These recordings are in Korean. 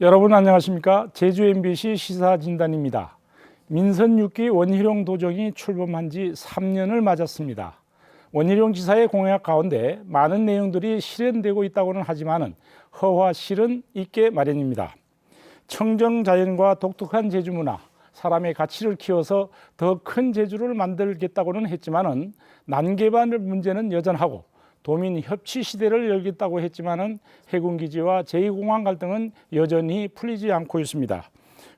여러분 안녕하십니까? 제주 MBC 시사진단입니다. 민선 6기 원희룡 도정이 출범한 지 3년을 맞았습니다. 원희룡 지사의 공약 가운데 많은 내용들이 실현되고 있다고는 하지만 허와 실은 있게 마련입니다. 청정자연과 독특한 제주 문화, 사람의 가치를 키워서 더 큰 제주를 만들겠다고는 했지만 난개발 문제는 여전하고 도민 협치 시대를 열겠다고 했지만 해군기지와 제2공항 갈등은 여전히 풀리지 않고 있습니다.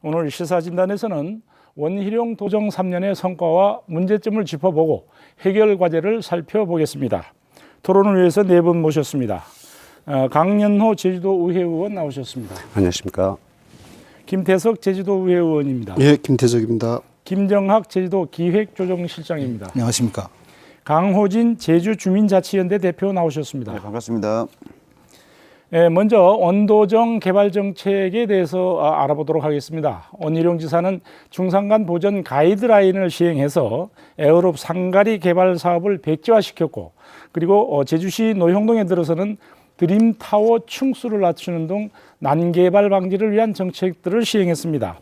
오늘 시사진단에서는 원희룡 도정 3년의 성과와 문제점을 짚어보고 해결 과제를 살펴보겠습니다. 토론을 위해서 네 분 모셨습니다. 강연호 제주도의회 의원 나오셨습니다. 안녕하십니까. 김태석 제주도의회 의원입니다. 예, 김태석입니다. 김정학 제주도 기획조정실장입니다. 안녕하십니까. 강호진 제주주민자치연대 대표 나오셨습니다. 네, 반갑습니다. 먼저 원도정 개발 정책에 대해서 알아보도록 하겠습니다. 원희룡 지사는 중산간 보전 가이드라인을 시행해서 에어롭 상가리 개발 사업을 백지화시켰고, 그리고 제주시 노형동에 들어서는 드림타워 층수를 낮추는 등 난개발 방지를 위한 정책들을 시행했습니다.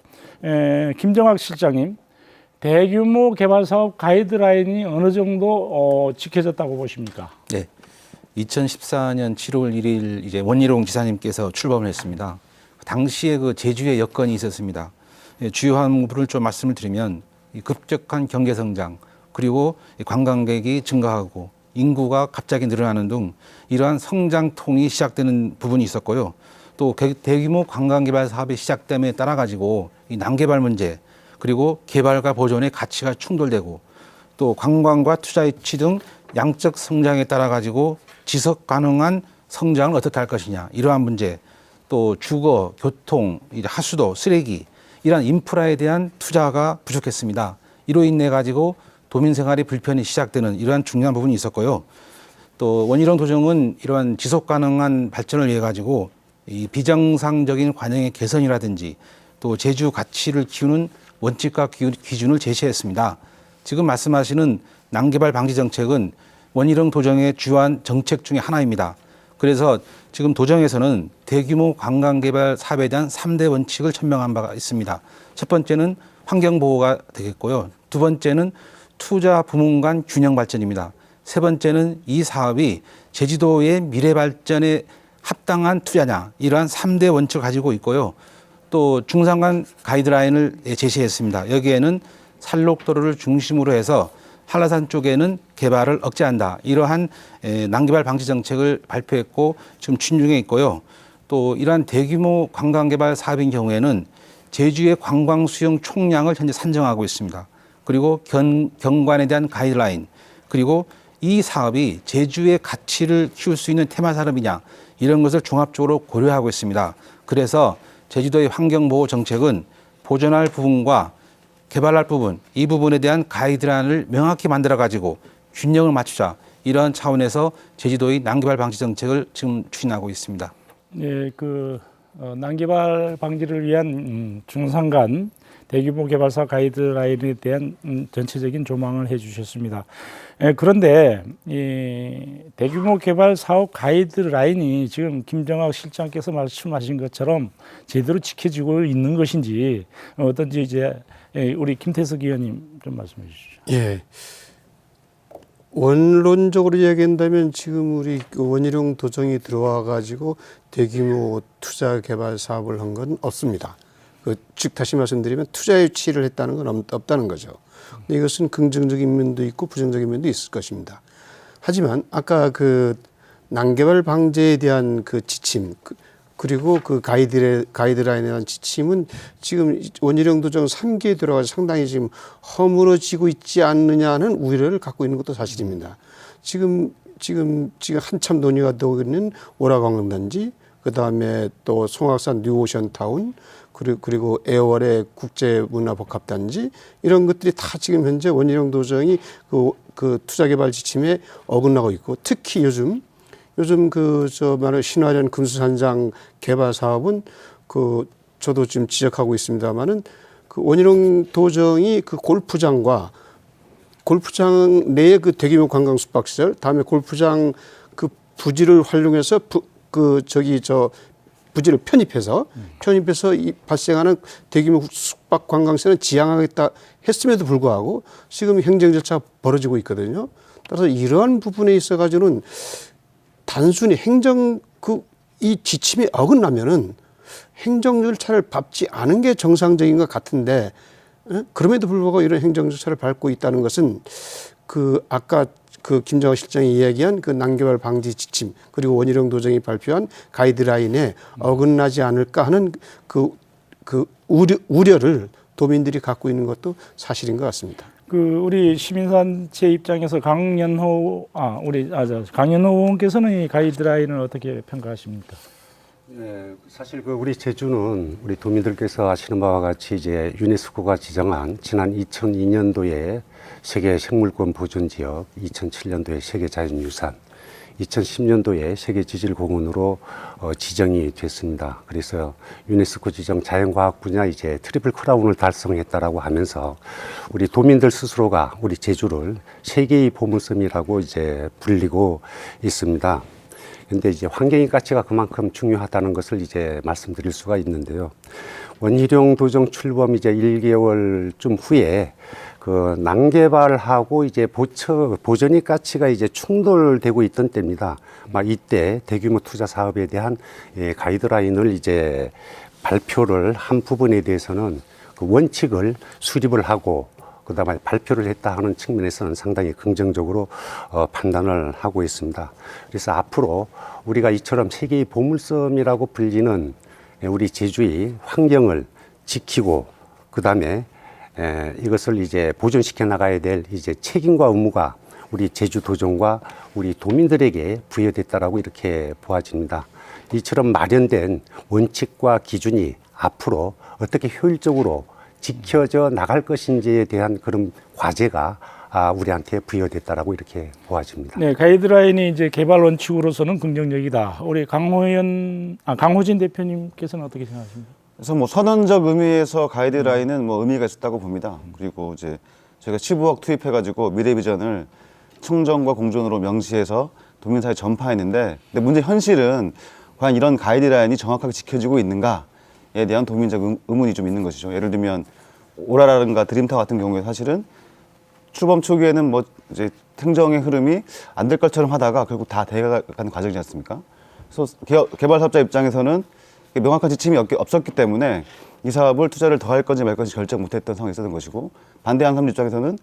김정학 실장님, 대규모 개발 사업 가이드라인이 어느 정도 지켜졌다고 보십니까? 네. 2014년 7월 1일 이제 원희룡 지사님께서 출범을 했습니다. 당시에 그 제주의 여건이 있었습니다. 주요한 부분을 좀 말씀을 드리면 급격한 경제 성장, 그리고 관광객이 증가하고 인구가 갑자기 늘어나는 등 이러한 성장통이 시작되는 부분이 있었고요. 또 대규모 관광개발 사업이 시작됨에 따라 가지고 이 난개발 문제, 그리고 개발과 보존의 가치가 충돌되고 또 관광과 투자 유치 등 양적 성장에 따라 가지고 지속 가능한 성장을 어떻게 할 것이냐, 이러한 문제, 또 주거, 교통, 하수도, 쓰레기, 이러한 인프라에 대한 투자가 부족했습니다. 이로 인해 가지고 도민 생활이 불편이 시작되는 이러한 중요한 부분이 있었고요. 또 원희룡 도정은 이러한 지속 가능한 발전을 위해 가지고 이 비정상적인 관행의 개선이라든지 또 제주 가치를 키우는 원칙과 기준을 제시했습니다. 지금 말씀하시는 난개발 방지 정책은 원희룡 도정의 주요한 정책 중에 하나입니다. 그래서 지금 도정에서는 대규모 관광개발 사업에 대한 3대 원칙을 천명한 바가 있습니다. 첫 번째는 환경보호가 되겠고요. 두 번째는 투자 부문 간 균형 발전입니다. 세 번째는 이 사업이 제주도의 미래 발전에 합당한 투자냐, 이러한 3대 원칙을 가지고 있고요. 또 중산간 가이드라인을 제시했습니다. 여기에는 산록도로를 중심으로 해서 한라산 쪽에는 개발을 억제한다, 이러한 난개발 방지 정책을 발표했고 지금 추진 중에 있고요. 또 이러한 대규모 관광개발 사업인 경우에는 제주의 관광 수용 총량을 현재 산정하고 있습니다. 그리고 경관에 대한 가이드라인, 그리고 이 사업이 제주의 가치를 키울 수 있는 테마 산업이냐, 이런 것을 종합적으로 고려하고 있습니다. 그래서 제주도의 환경보호 정책은 보존할 부분과 개발할 부분, 이 부분에 대한 가이드라인을 명확히 만들어 가지고 균형을 맞추자, 이런 차원에서 제주도의 난개발 방지 정책을 지금 추진하고 있습니다. 예, 난개발 방지를 위한 중산간 대규모 개발사 가이드라인에 대한 전체적인 조망을 해주셨습니다. 그런데 이 대규모 개발 사업 가이드라인이 지금 김정학 실장께서 말씀하신 것처럼 제대로 지켜지고 있는 것인지 어떤지 이제 우리 김태석 의원님 좀 말씀해 주시죠. 예. 원론적으로 이야기한다면 지금 우리 원희룡 도정이 들어와 가지고 대규모 투자 개발 사업을 한 건 없습니다. 즉 다시 말씀드리면 투자 유치를 했다는 건 없다는 거죠. 근데 이것은 긍정적인 면도 있고 부정적인 면도 있을 것입니다. 하지만 아까 난개발 방제에 대한 지침, 그리고 가이드라인에 대한 지침은 지금 원희룡 도정 3기에 들어가서 상당히 지금 허물어지고 있지 않느냐는 우려를 갖고 있는 것도 사실입니다. 지금 한참 논의가 되고 있는 오라관광단지, 그 다음에 또 송악산 뉴오션타운, 그리고 에어월의 국제문화복합단지, 이런 것들이 다 지금 현재 원희룡 도정이 그 투자개발 지침에 어긋나고 있고, 특히 요즘 신화련 금수산장 개발 사업은 저도 지금 지적하고 있습니다만은 원희룡 도정이 골프장 내에 대규모 관광 숙박시설, 다음에 골프장 부지를 활용해서 부지를 편입해서 이 발생하는 대규모 숙박 관광세는 지양하겠다 했음에도 불구하고 지금 행정 절차가 벌어지고 있거든요. 따라서 이러한 부분에 있어 가지고는 단순히 이 지침이 어긋나면은 행정 절차를 밟지 않은 게 정상적인 것 같은데, 그럼에도 불구하고 이런 행정 절차를 밟고 있다는 것은 아까 김정학 실장이 이야기한 난개발 방지 지침, 그리고 원희룡 도정이 발표한 가이드라인에 어긋나지 않을까 하는 우려를 도민들이 갖고 있는 것도 사실인 것 같습니다. 우리 시민단체 입장에서 강연호 의원께서는 이 가이드라인을 어떻게 평가하십니까? 네, 사실 우리 제주는 우리 도민들께서 아시는 바와 같이 이제 유네스코가 지정한 지난 2002년도에 세계 생물권 보존 지역, 2007년도에 세계 자연유산, 2010년도에 세계 지질공원으로 지정이 됐습니다. 그래서 유네스코 지정 자연과학 분야 이제 트리플 크라운을 달성했다라고 하면서 우리 도민들 스스로가 우리 제주를 세계의 보물섬이라고 이제 불리고 있습니다. 근데 이제 환경의 가치가 그만큼 중요하다는 것을 이제 말씀드릴 수가 있는데요. 원희룡 도정 출범 이제 1개월쯤 후에 난개발하고 이제 보전의 가치가 이제 충돌되고 있던 때입니다. 이때 대규모 투자 사업에 대한 가이드라인을 이제 발표를 한 부분에 대해서는 원칙을 수립을 하고 그다음에 발표를 했다 하는 측면에서는 상당히 긍정적으로 판단을 하고 있습니다. 그래서 앞으로 우리가 이처럼 세계의 보물섬이라고 불리는 우리 제주의 환경을 지키고 그다음에 이것을 이제 보존시켜 나가야 될 이제 책임과 의무가 우리 제주도정과 우리 도민들에게 부여됐다라고 이렇게 보아집니다. 이처럼 마련된 원칙과 기준이 앞으로 어떻게 효율적으로 지켜져 나갈 것인지에 대한 그런 과제가 우리한테 부여됐다라고 이렇게 보아집니다. 네, 가이드라인이 이제 개발 원칙으로서는 긍정적이다. 우리 강호진 대표님께서는 어떻게 생각하십니까? 그래서 선언적 의미에서 가이드라인은 의미가 있었다고 봅니다. 그리고 이제 저희가 15억 투입해가지고 미래 비전을 청정과 공존으로 명시해서 도민사회에 전파했는데, 근데 문제 현실은 과연 이런 가이드라인이 정확하게 지켜지고 있는가에 대한 도민적 의문이 좀 있는 것이죠. 예를 들면 오라라든가 드림타 같은 경우에 사실은 출범 초기에는 이제 행정의 흐름이 안 될 것처럼 하다가 결국 다 돼가는 과정이지 않습니까? 그래서 개발 사업자 입장에서는 명확한 지침이 없었기 때문에 이 사업을 투자를 더 할 건지 말 건지 결정 못했던 상황이 있었던 것이고, 반대하는 사람 입장에서는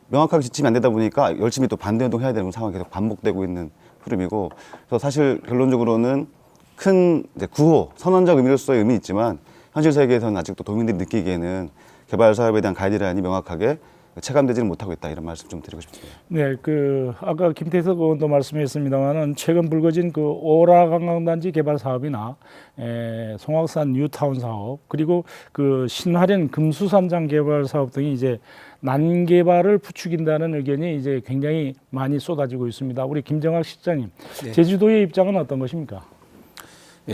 명확하게 지침이 안 되다 보니까 열심히 또 반대 운동해야 되는 상황이 계속 반복되고 있는 흐름이고, 그래서 사실 결론적으로는 큰 이제 구호, 선언적 의미로서의 의미 있지만 현실 세계에서는 아직도 도민들이 느끼기에는 개발 사업에 대한 가이드라인이 명확하게 체감되지는 못하고 있다, 이런 말씀 좀 드리고 싶습니다. 네, 아까 김태석 의원도 말씀했습니다만은 최근 불거진 오라 관광단지 개발 사업이나 송악산 뉴타운 사업, 그리고 신화련 금수산장 개발 사업 등이 이제 난개발을 부추긴다는 의견이 이제 굉장히 많이 쏟아지고 있습니다. 우리 김정학 실장님, 네. 제주도의 입장은 어떤 것입니까?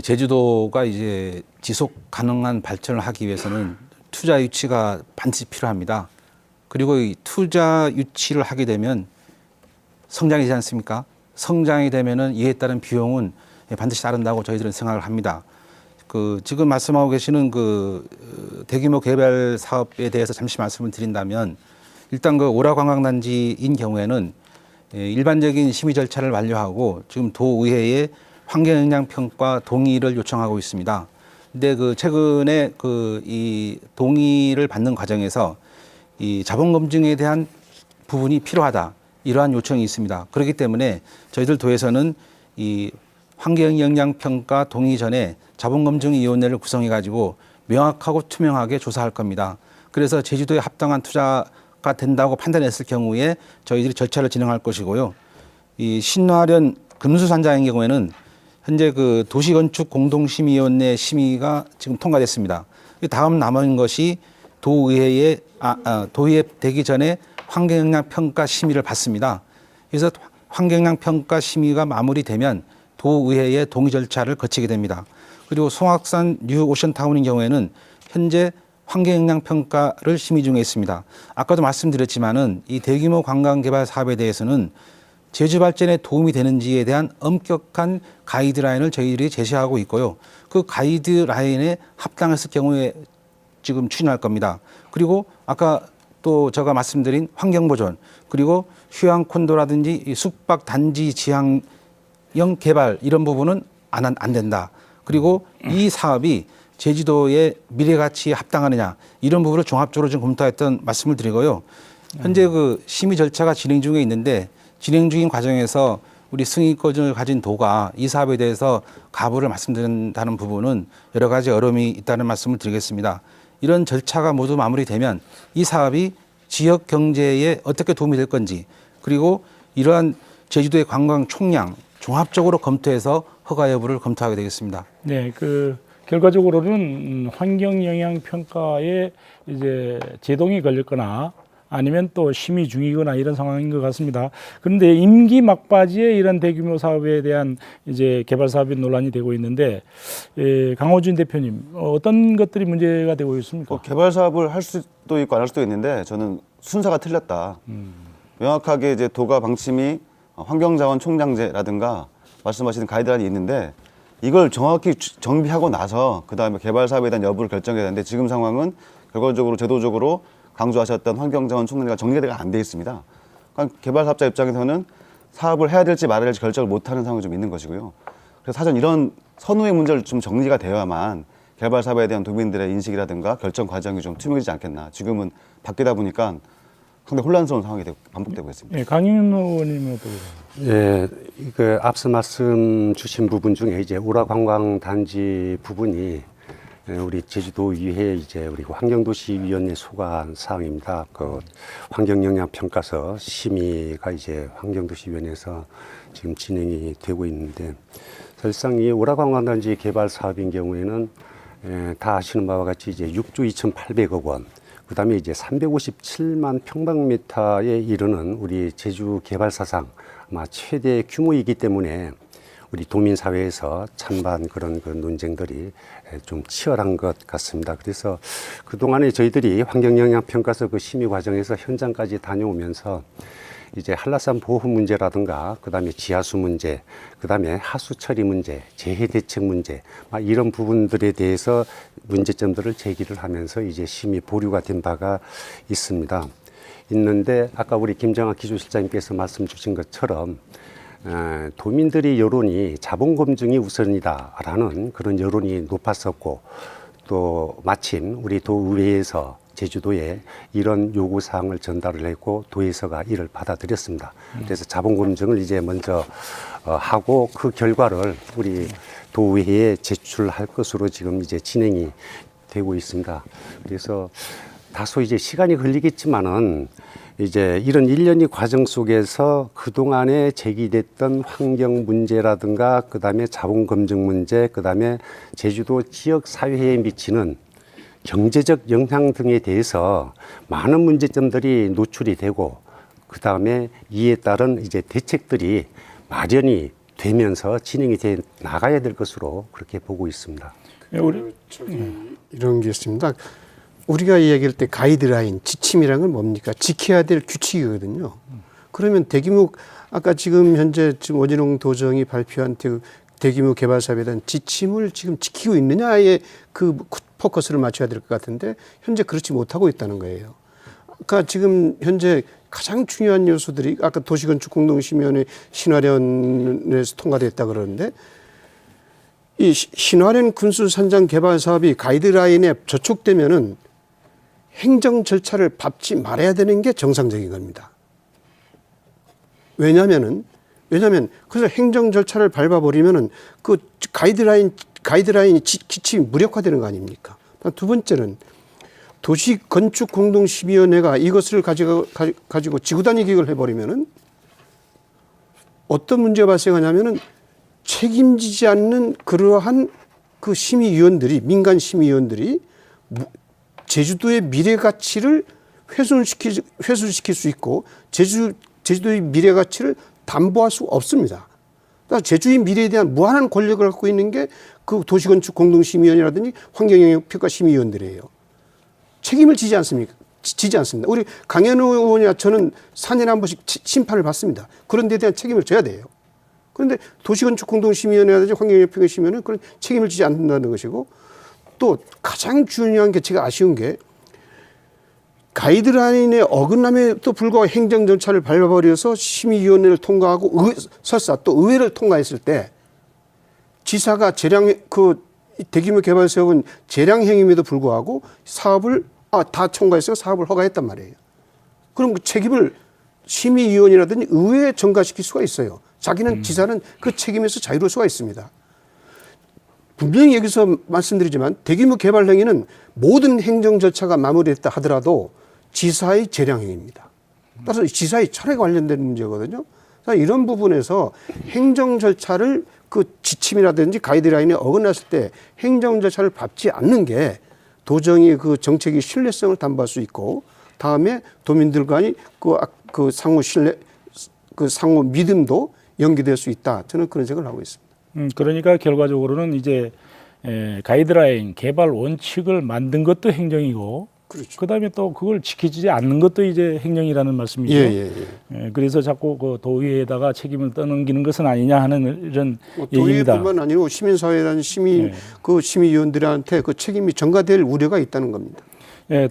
제주도가 이제 지속 가능한 발전을 하기 위해서는 투자 유치가 반드시 필요합니다. 그리고 이 투자 유치를 하게 되면 성장이지 않습니까? 성장이 되면은 이에 따른 비용은 반드시 따른다고 저희들은 생각을 합니다. 지금 말씀하고 계시는 대규모 개발 사업에 대해서 잠시 말씀을 드린다면, 일단 오라 관광단지인 경우에는 일반적인 심의 절차를 완료하고 지금 도의회에 환경영향평가 동의를 요청하고 있습니다. 근데 최근에 이 동의를 받는 과정에서 이 자본 검증에 대한 부분이 필요하다, 이러한 요청이 있습니다. 그렇기 때문에 저희들 도에서는 이 환경영향평가 동의 전에 자본검증위원회를 구성해 가지고 명확하고 투명하게 조사할 겁니다. 그래서 제주도에 합당한 투자가 된다고 판단했을 경우에 저희들이 절차를 진행할 것이고요. 이 신화련 금수산장의 경우에는 현재 도시건축 공동심의위원회 심의가 지금 통과됐습니다. 다음 남은 것이 도의회 되기 전에 환경영향평가 심의를 받습니다. 그래서 환경영향평가 심의가 마무리되면 도의회의 동의 절차를 거치게 됩니다. 그리고 송악산 뉴 오션타운인 경우에는 현재 환경영향평가를 심의 중에 있습니다. 아까도 말씀드렸지만은 이 대규모 관광개발 사업에 대해서는 제주 발전에 도움이 되는지에 대한 엄격한 가이드라인을 저희들이 제시하고 있고요. 그 가이드라인에 합당했을 경우에 지금 추진할 겁니다. 그리고 아까 또 제가 말씀드린 환경보존, 그리고 휴양콘도라든지 이 숙박 단지 지향형 개발 이런 부분은 안 된다. 그리고 이 사업이 제주도의 미래 가치에 합당하느냐 이런 부분을 종합적으로 좀 검토했던 말씀을 드리고요. 현재 그 심의 절차가 진행 중에 있는데 진행 중인 과정에서 우리 승인권을 가진 도가 이 사업에 대해서 가부를 말씀드린다는 부분은 여러 가지 어려움이 있다는 말씀을 드리겠습니다. 이런 절차가 모두 마무리되면 이 사업이 지역 경제에 어떻게 도움이 될 건지, 그리고 이러한 제주도의 관광 총량 종합적으로 검토해서 허가 여부를 검토하게 되겠습니다. 네, 그 결과적으로는 환경 영향 평가에 이제 제동이 걸렸거나 아니면 또 심의 중이거나 이런 상황인 것 같습니다. 그런데 임기 막바지에 이런 대규모 사업에 대한 이제 개발 사업이 논란이 되고 있는데, 강호준 대표님 어떤 것들이 문제가 되고 있습니까? 개발 사업을 할 수도 있고 안 할 수도 있는데 저는 순서가 틀렸다. 명확하게 이제 도가 방침이 환경자원 총량제라든가 말씀하시는 가이드라인이 있는데 이걸 정확히 정비하고 나서 그 다음에 개발 사업에 대한 여부를 결정해야 되는데 지금 상황은 결과적으로 제도적으로 강조하셨던 환경자원 총량제가 정리가 안 돼 있습니다. 그러니까 개발 사업자 입장에서는 사업을 해야 될지 말아야 될지 결정을 못하는 상황이 좀 있는 것이고요. 그래서 사전 이런 선후의 문제를 좀 정리가 되어야만 개발 사업에 대한 도민들의 인식이라든가 결정 과정이 좀 투명해지지 않겠나. 지금은 바뀌다 보니까 상당히 혼란스러운 상황이 반복되고 있습니다. 네, 강윤 의원님은 또 예, 그 앞서 말씀 주신 부분 중에 이제 오라관광단지 부분이 우리 제주도의회 이제 우리 환경도시위원회 소관 사항입니다. 그 환경영향평가서 심의가 이제 환경도시위원회에서 지금 진행이 되고 있는데 사실상 이 오라관광단지 개발 사업인 경우에는 다 아시는 바와 같이 이제 6조 2,800억 원, 그 다음에 이제 357만 평방미터에 이르는 우리 제주 개발 사상 아마 최대 규모이기 때문에 우리 도민사회에서 찬반 그런 그 논쟁들이 좀 치열한 것 같습니다. 그래서 그동안에 저희들이 환경영향평가서 그 심의 과정에서 현장까지 다녀오면서 이제 한라산 보호 문제라든가 그다음에 지하수 문제, 그다음에 하수 처리 문제, 재해 대책 문제 이런 부분들에 대해서 문제점들을 제기를 하면서 이제 심의 보류가 된 바가 있는데 아까 우리 김정학 기조실장님께서 말씀 주신 것처럼 도민들의 여론이 자본 검증이 우선이다라는 그런 여론이 높았었고 또 마침 우리 도의회에서 제주도에 이런 요구 사항을 전달을 했고 도에서가 이를 받아들였습니다. 그래서 자본 검증을 이제 먼저 하고 그 결과를 우리 도의회에 제출할 것으로 지금 이제 진행이 되고 있습니다. 그래서 다소 이제 시간이 걸리겠지만은 이제 이런 일련의 과정 속에서 그동안에 제기됐던 환경 문제라든가 그다음에 자본 검증 문제, 그다음에 제주도 지역 사회에 미치는 경제적 영향 등에 대해서 많은 문제점들이 노출이 되고 그다음에 이에 따른 이제 대책들이 마련이 되면서 진행이 돼 나가야 될 것으로 그렇게 보고 있습니다. 우리 이런 게 있습니다. 우리가 이야기할 때 가이드라인, 지침이라는 건 뭡니까? 지켜야 될 규칙이거든요. 그러면 대규모 아까 지금 현재 지금 원희룡 도정이 발표한 대규모 개발 사업에 대한 지침을 지금 지키고 있느냐에 그 포커스를 맞춰야 될 것 같은데 현재 그렇지 못하고 있다는 거예요. 그러니까 지금 현재 가장 중요한 요소들이 아까 도시건축공동심의원회 신화련에서 통과됐다 그러는데 이 신화련 군수산장 개발 사업이 가이드라인에 저촉되면은 행정 절차를 밟지 말아야 되는 게 정상적인 겁니다. 왜냐면 그래서 행정 절차를 밟아버리면은 그 가이드라인이 기침이 무력화되는 거 아닙니까? 두 번째는 도시건축공동심의위원회가 이것을 가지고 지구단위 계획을 해버리면은 어떤 문제가 발생하냐면은 책임지지 않는 그러한 그 심의위원들이 민간 심의위원들이 제주도의 미래 가치를 훼손시킬 수 있고 제주도의 미래 가치를 담보할 수 없습니다. 그러니까 제주의 미래에 대한 무한한 권력을 갖고 있는 게 그 도시건축공동심의위원회라든지 환경영향평가심의위원들이에요. 책임을 지지 않습니까? 지지 않습니다. 우리 강현우 의원이나 저는 4년에 한 번씩 심판을 받습니다. 그런 데에 대한 책임을 져야 돼요. 그런데 도시건축공동심의위원회라든지 환경협회심의위원회는 그런 책임을 지지 않는다는 것이고, 또 가장 중요한 게 제가 아쉬운 게 가이드라인에 어긋남에도 불구하고 행정 절차를 밟아버려서 심의위원회를 통과하고 설사 또 의회를 통과했을 때 지사가 대규모 개발 사업은 재량 행위임에도 불구하고 사업을 다 통과해서 사업을 허가했단 말이에요. 그럼 그 책임을 심의위원이라든지 의회에 전가시킬 수가 있어요. 자기는 지사는 그 책임에서 자유로울 수가 있습니다. 분명히 여기서 말씀드리지만 대규모 개발 행위는 모든 행정 절차가 마무리됐다 하더라도 지사의 재량 행위입니다. 따라서 지사의 철에 관련된 문제거든요. 이런 부분에서 행정 절차를 그 지침이라든지 가이드라인에 어긋났을 때 행정 절차를 밟지 않는 게 도정이 그 정책의 신뢰성을 담보할 수 있고, 다음에 도민들 간의 그 상호 신뢰, 그 상호 믿음도 연기될 수 있다. 저는 그런 생각을 하고 있습니다. 그러니까 결과적으로는 이제 가이드라인 개발 원칙을 만든 것도 행정이고, 그렇죠. 그다음에 또 그걸 지키지 않는 것도 이제 행정이라는 말씀이죠. 그래서 자꾸 그 도의회에다가 책임을 떠넘기는 것은 아니냐 하는 이런 얘기입니다. 도의회뿐만 아니고 시민사회라는 그 심의위원들한테 그 책임이 전가될 우려가 있다는 겁니다.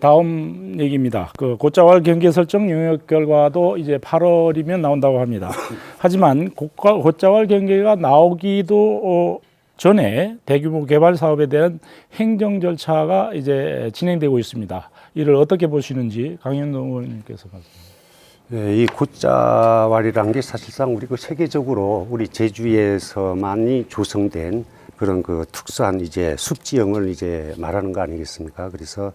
다음 얘기입니다. 그 고자왈 경계 설정 용역 결과도 이제 8월이면 나온다고 합니다. 하지만 고자왈 경계가 나오기도 전에 대규모 개발 사업에 대한 행정 절차가 이제 진행되고 있습니다. 이를 어떻게 보시는지 강현우 의원님께서 말씀해 주세요. 이 고자왈이라는 게 사실상 우리 그 세계적으로 우리 제주에서만이 조성된 그런 그 특수한 이제 숲지형을 이제 말하는 거 아니겠습니까? 그래서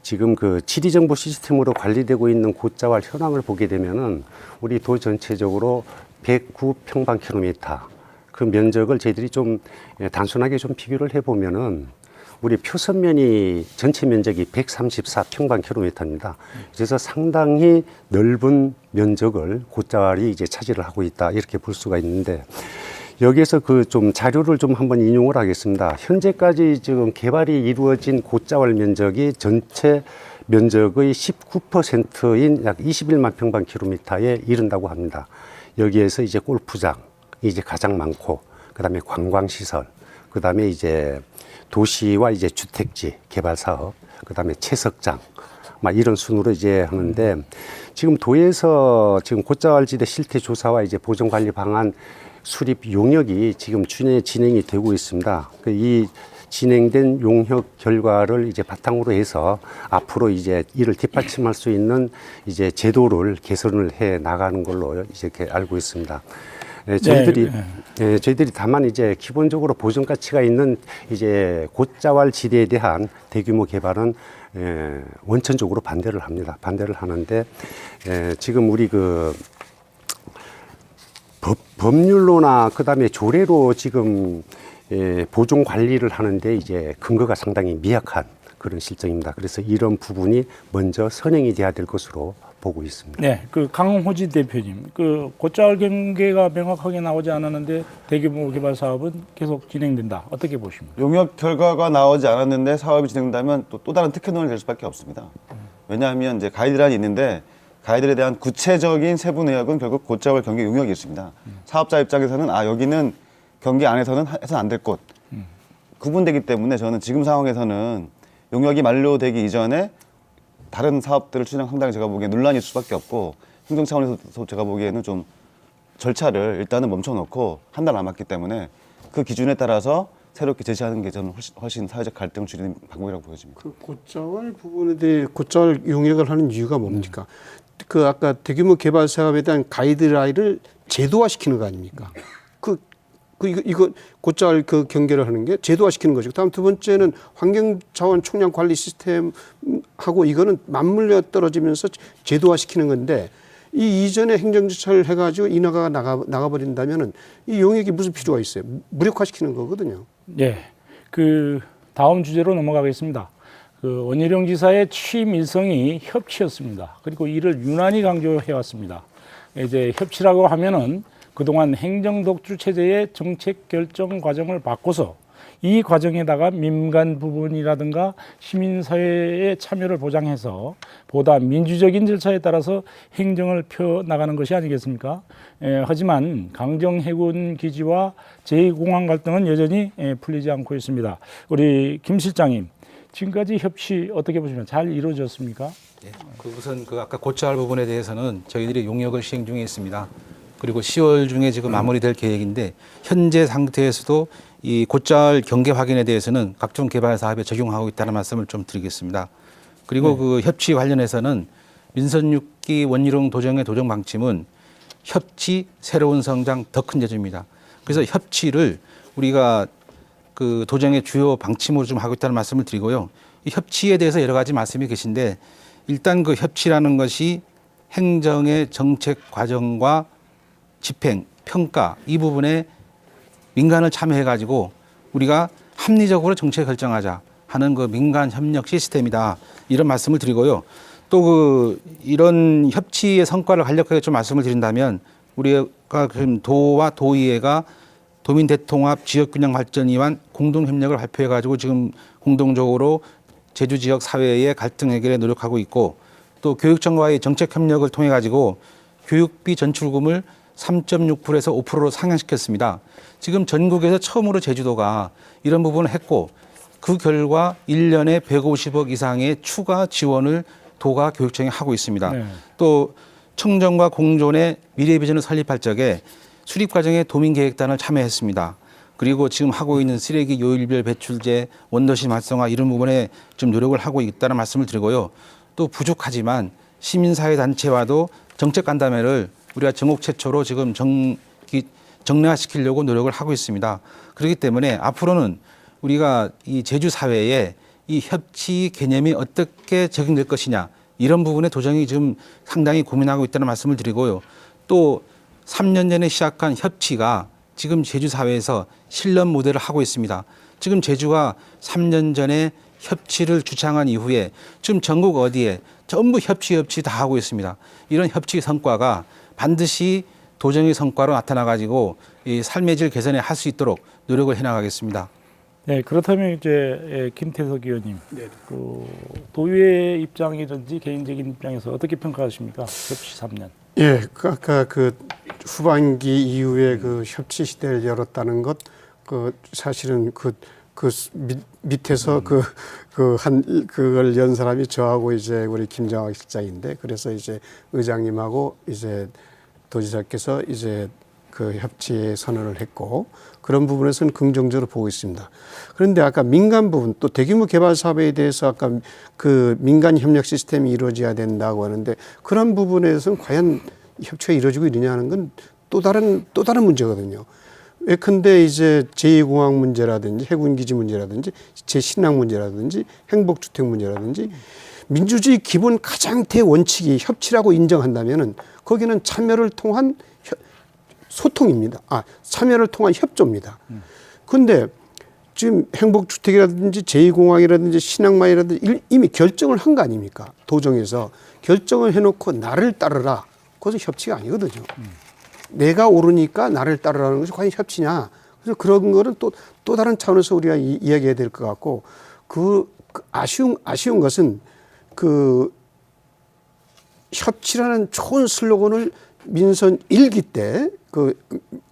지금 그 지리정보 시스템으로 관리되고 있는 고자왈 현황을 보게 되면은 우리 도 전체적으로 109평방킬로미터 그 면적을 저희들이 좀 단순하게 좀 비교를 해보면은 우리 표선면이 전체 면적이 134평방킬로미터입니다. 그래서 상당히 넓은 면적을 고자왈이 이제 차지를 하고 있다 이렇게 볼 수가 있는데, 여기에서 그 좀 자료를 좀 한번 인용을 하겠습니다. 현재까지 지금 개발이 이루어진 고자왈 면적이 전체 면적의 19%인 약 21만 평방킬로미터에 이른다고 합니다. 여기에서 이제 골프장 이제 가장 많고, 그다음에 관광시설, 그다음에 이제 도시와 이제 주택지 개발 사업, 그다음에 채석장, 막 이런 순으로 이제 하는데, 지금 도에서 지금 고자왈 지대 실태 조사와 이제 보전 관리 방안 수립 용역이 지금 진행이 되고 있습니다. 이 진행된 용역 결과를 이제 바탕으로 해서 앞으로 이제 이를 뒷받침할 수 있는 이제 제도를 개선을 해 나가는 걸로 이렇게 알고 있습니다. 저희들이 다만 이제 기본적으로 보존 가치가 있는 이제 고자왈 지대에 대한 대규모 개발은 원천적으로 반대를 합니다. 반대를 하는데, 지금 우리 그 법률로나 그다음에 조례로 지금 보존 관리를 하는데 이제 근거가 상당히 미약한 그런 실정입니다. 그래서 이런 부분이 먼저 선행이 돼야 될 것으로 보고 있습니다. 네, 그 강호지 대표님, 그 고자왈 경계가 명확하게 나오지 않았는데 대규모 개발 사업은 계속 진행된다. 어떻게 보십니까? 용역 결과가 나오지 않았는데 사업이 진행된다면 또 다른 특혜론이 될 수밖에 없습니다. 왜냐하면 이제 가이드라인이 있는데 가이드에 대한 구체적인 세부 내역은 결국 고자왈 경계 용역이 있습니다. 사업자 입장에서는 여기는 경계 안에서는 해서는 안 될 곳 구분되기 때문에 저는 지금 상황에서는 용역이 만료되기 이전에 다른 사업들을 추진하는 상당히 제가 보기에 논란일 수밖에 없고, 행정 차원에서 제가 보기에는 좀 절차를 일단은 멈춰놓고 한 달 남았기 때문에 그 기준에 따라서 새롭게 제시하는 게 저는 훨씬 사회적 갈등을 줄이는 방법이라고 보여집니다. 그 고자왈 부분에 대해 고자왈 용역을 하는 이유가 뭡니까? 그 아까 대규모 개발 사업에 대한 가이드라인을 제도화시키는 거 아닙니까? 이거 고자왈 그 경계를 하는 게 제도화시키는 거죠. 다음 두 번째는 환경자원 총량 관리 시스템하고 이거는 맞물려 떨어지면서 제도화시키는 건데, 이 이전에 행정조차를 해가지고 인허가가 나가버린다면은 이 용역이 무슨 필요가 있어요? 무력화시키는 거거든요. 네, 그 다음 주제로 넘어가겠습니다. 그 원희룡 지사의 취임 일성이 협치였습니다. 그리고 이를 유난히 강조해 왔습니다. 이제 협치라고 하면은 그동안 행정 독주 체제의 정책 결정 과정을 바꿔서 이 과정에다가 민간 부분이라든가 시민사회의 참여를 보장해서 보다 민주적인 절차에 따라서 행정을 펴 나가는 것이 아니겠습니까? 하지만 강정 해군 기지와 제2공항 갈등은 여전히 풀리지 않고 있습니다. 우리 김 실장님, 지금까지 협치 어떻게 보시면 잘 이루어졌습니까? 예, 우선 아까 고찰 부분에 대해서는 저희들이 용역을 시행 중에 있습니다. 그리고 10월 중에 지금 마무리될 계획인데 현재 상태에서도 이 고찰 경계 확인에 대해서는 각종 개발 사업에 적용하고 있다는 말씀을 좀 드리겠습니다. 그리고 그 협치 관련해서는 민선 6기 원희룡 도정의 도정 방침은 협치, 새로운 성장, 더 큰 여주입니다. 그래서 협치를 우리가 그 도정의 주요 방침으로 좀 하고 있다는 말씀을 드리고요. 이 협치에 대해서 여러 가지 말씀이 계신데 일단 그 협치라는 것이 행정의 정책 과정과 집행, 평가 이 부분에 민간을 참여해 가지고 우리가 합리적으로 정책 결정하자 하는 그 민간 협력 시스템이다. 이런 말씀을 드리고요. 또 이런 협치의 성과를 간략하게 좀 말씀을 드린다면 우리가 지금 도와 도의회가 도민 대통합 지역균형 발전 위한 공동 협력을 발표해 가지고 지금 공동적으로 제주 지역 사회의 갈등 해결에 노력하고 있고 또 교육청과의 정책 협력을 통해 가지고 교육비 전출금을 3.6%에서 5%로 상향시켰습니다. 지금 전국에서 처음으로 제주도가 이런 부분을 했고 그 결과 1년에 150억 이상의 추가 지원을 도가 교육청에 하고 있습니다. 네. 또 청정과 공존의 미래비전을 설립할 적에 수립과정에 도민계획단을 참여했습니다. 그리고 지금 하고 있는 쓰레기 요일별 배출제, 원도심 활성화 이런 부분에 좀 노력을 하고 있다는 말씀을 드리고요. 또 부족하지만 시민사회단체와도 정책 간담회를 우리가 전국 최초로 지금 정례화시키려고 노력을 하고 있습니다. 그렇기 때문에 앞으로는 우리가 이 제주 사회에 이 협치 개념이 어떻게 적용될 것이냐 이런 부분에 도정이 지금 상당히 고민하고 있다는 말씀을 드리고요. 또 3년 전에 시작한 협치가 지금 제주 사회에서 실험 모델을 하고 있습니다. 지금 제주가 3년 전에 협치를 주창한 이후에 지금 전국 어디에 전부 협치 다 하고 있습니다. 이런 협치 성과가 반드시 도정의 성과로 나타나 가지고 이 삶의 질 개선에 할 수 있도록 노력을 해나가겠습니다. 네, 그렇다면 이제 김태석 의원님, 그 도의회 입장이든지 개인적인 입장에서 어떻게 평가하십니까? 협치 3년. 예, 아까 그 후반기 이후에 그 협치 시대를 열었다는 것, 그 사실은 밑에서 그걸 연 사람이 저하고 이제 우리 김정학 실장인데, 그래서 이제 의장님하고 이제 도지사께서 이제 그 협치에 선언을 했고, 그런 부분에서는 긍정적으로 보고 있습니다. 그런데 아까 민간 부분, 또 대규모 개발 사업에 대해서 아까 그 민간 협력 시스템이 이루어져야 된다고 하는데, 그런 부분에서는 과연 협치가 이루어지고 있느냐는 건 또 다른 문제거든요. 예컨대 이제 제2공항 문제라든지 해군기지 문제라든지 재신항 문제라든지 행복주택 문제라든지 민주주의 기본 가장 대원칙이 협치라고 인정한다면은 거기는 참여를 통한 소통입니다. 참여를 통한 협조입니다. 그런데 지금 행복주택이라든지 제2공항이라든지 신항만이라든지 이미 결정을 한 거 아닙니까? 도정에서 결정을 해놓고 나를 따르라. 그것은 협치가 아니거든요. 내가 옳으니까 나를 따르라는 것이 과연 협치냐? 그래서 그런 거는 또 다른 차원에서 우리가 이야기해야 될 것 같고, 아쉬운 것은 그 협치라는 좋은 슬로건을 민선 1기 때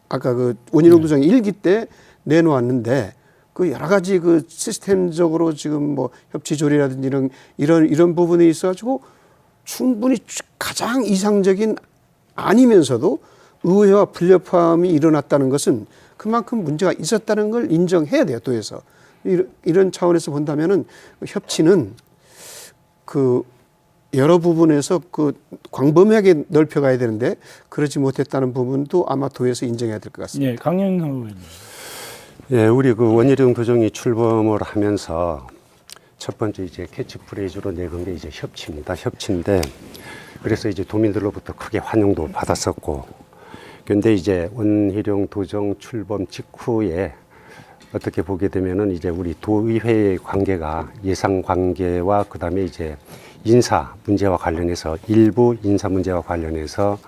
아까 원희룡 도정 1기 때 내놓았는데, 그 여러 가지 그 시스템적으로 지금 뭐 협치조례라든지 이런 부분에 있어가지고 충분히 가장 이상적인 아니면서도 의회와 불협화음이 일어났다는 것은 그만큼 문제가 있었다는 걸 인정해야 돼요, 도에서. 이런 차원에서 본다면은 협치는 여러 부분에서 광범위하게 넓혀가야 되는데 그러지 못했다는 부분도 아마 도에서 인정해야 될 것 같습니다. 예, 강영석 의원님. 예, 우리 원희룡 도정이 출범을 하면서 첫 번째 이제 캐치프레이즈로 내건 게 이제 협치입니다. 협치인데, 그래서 이제 도민들로부터 크게 환영도 받았었고, 그런데 이제 원희룡 도정 출범 직후에 어떻게 보게 되면은 이제 우리 도의회의 관계가 예상 관계와 그다음에 이제 인사 문제와 관련해서 일부 인사 문제와 관련해서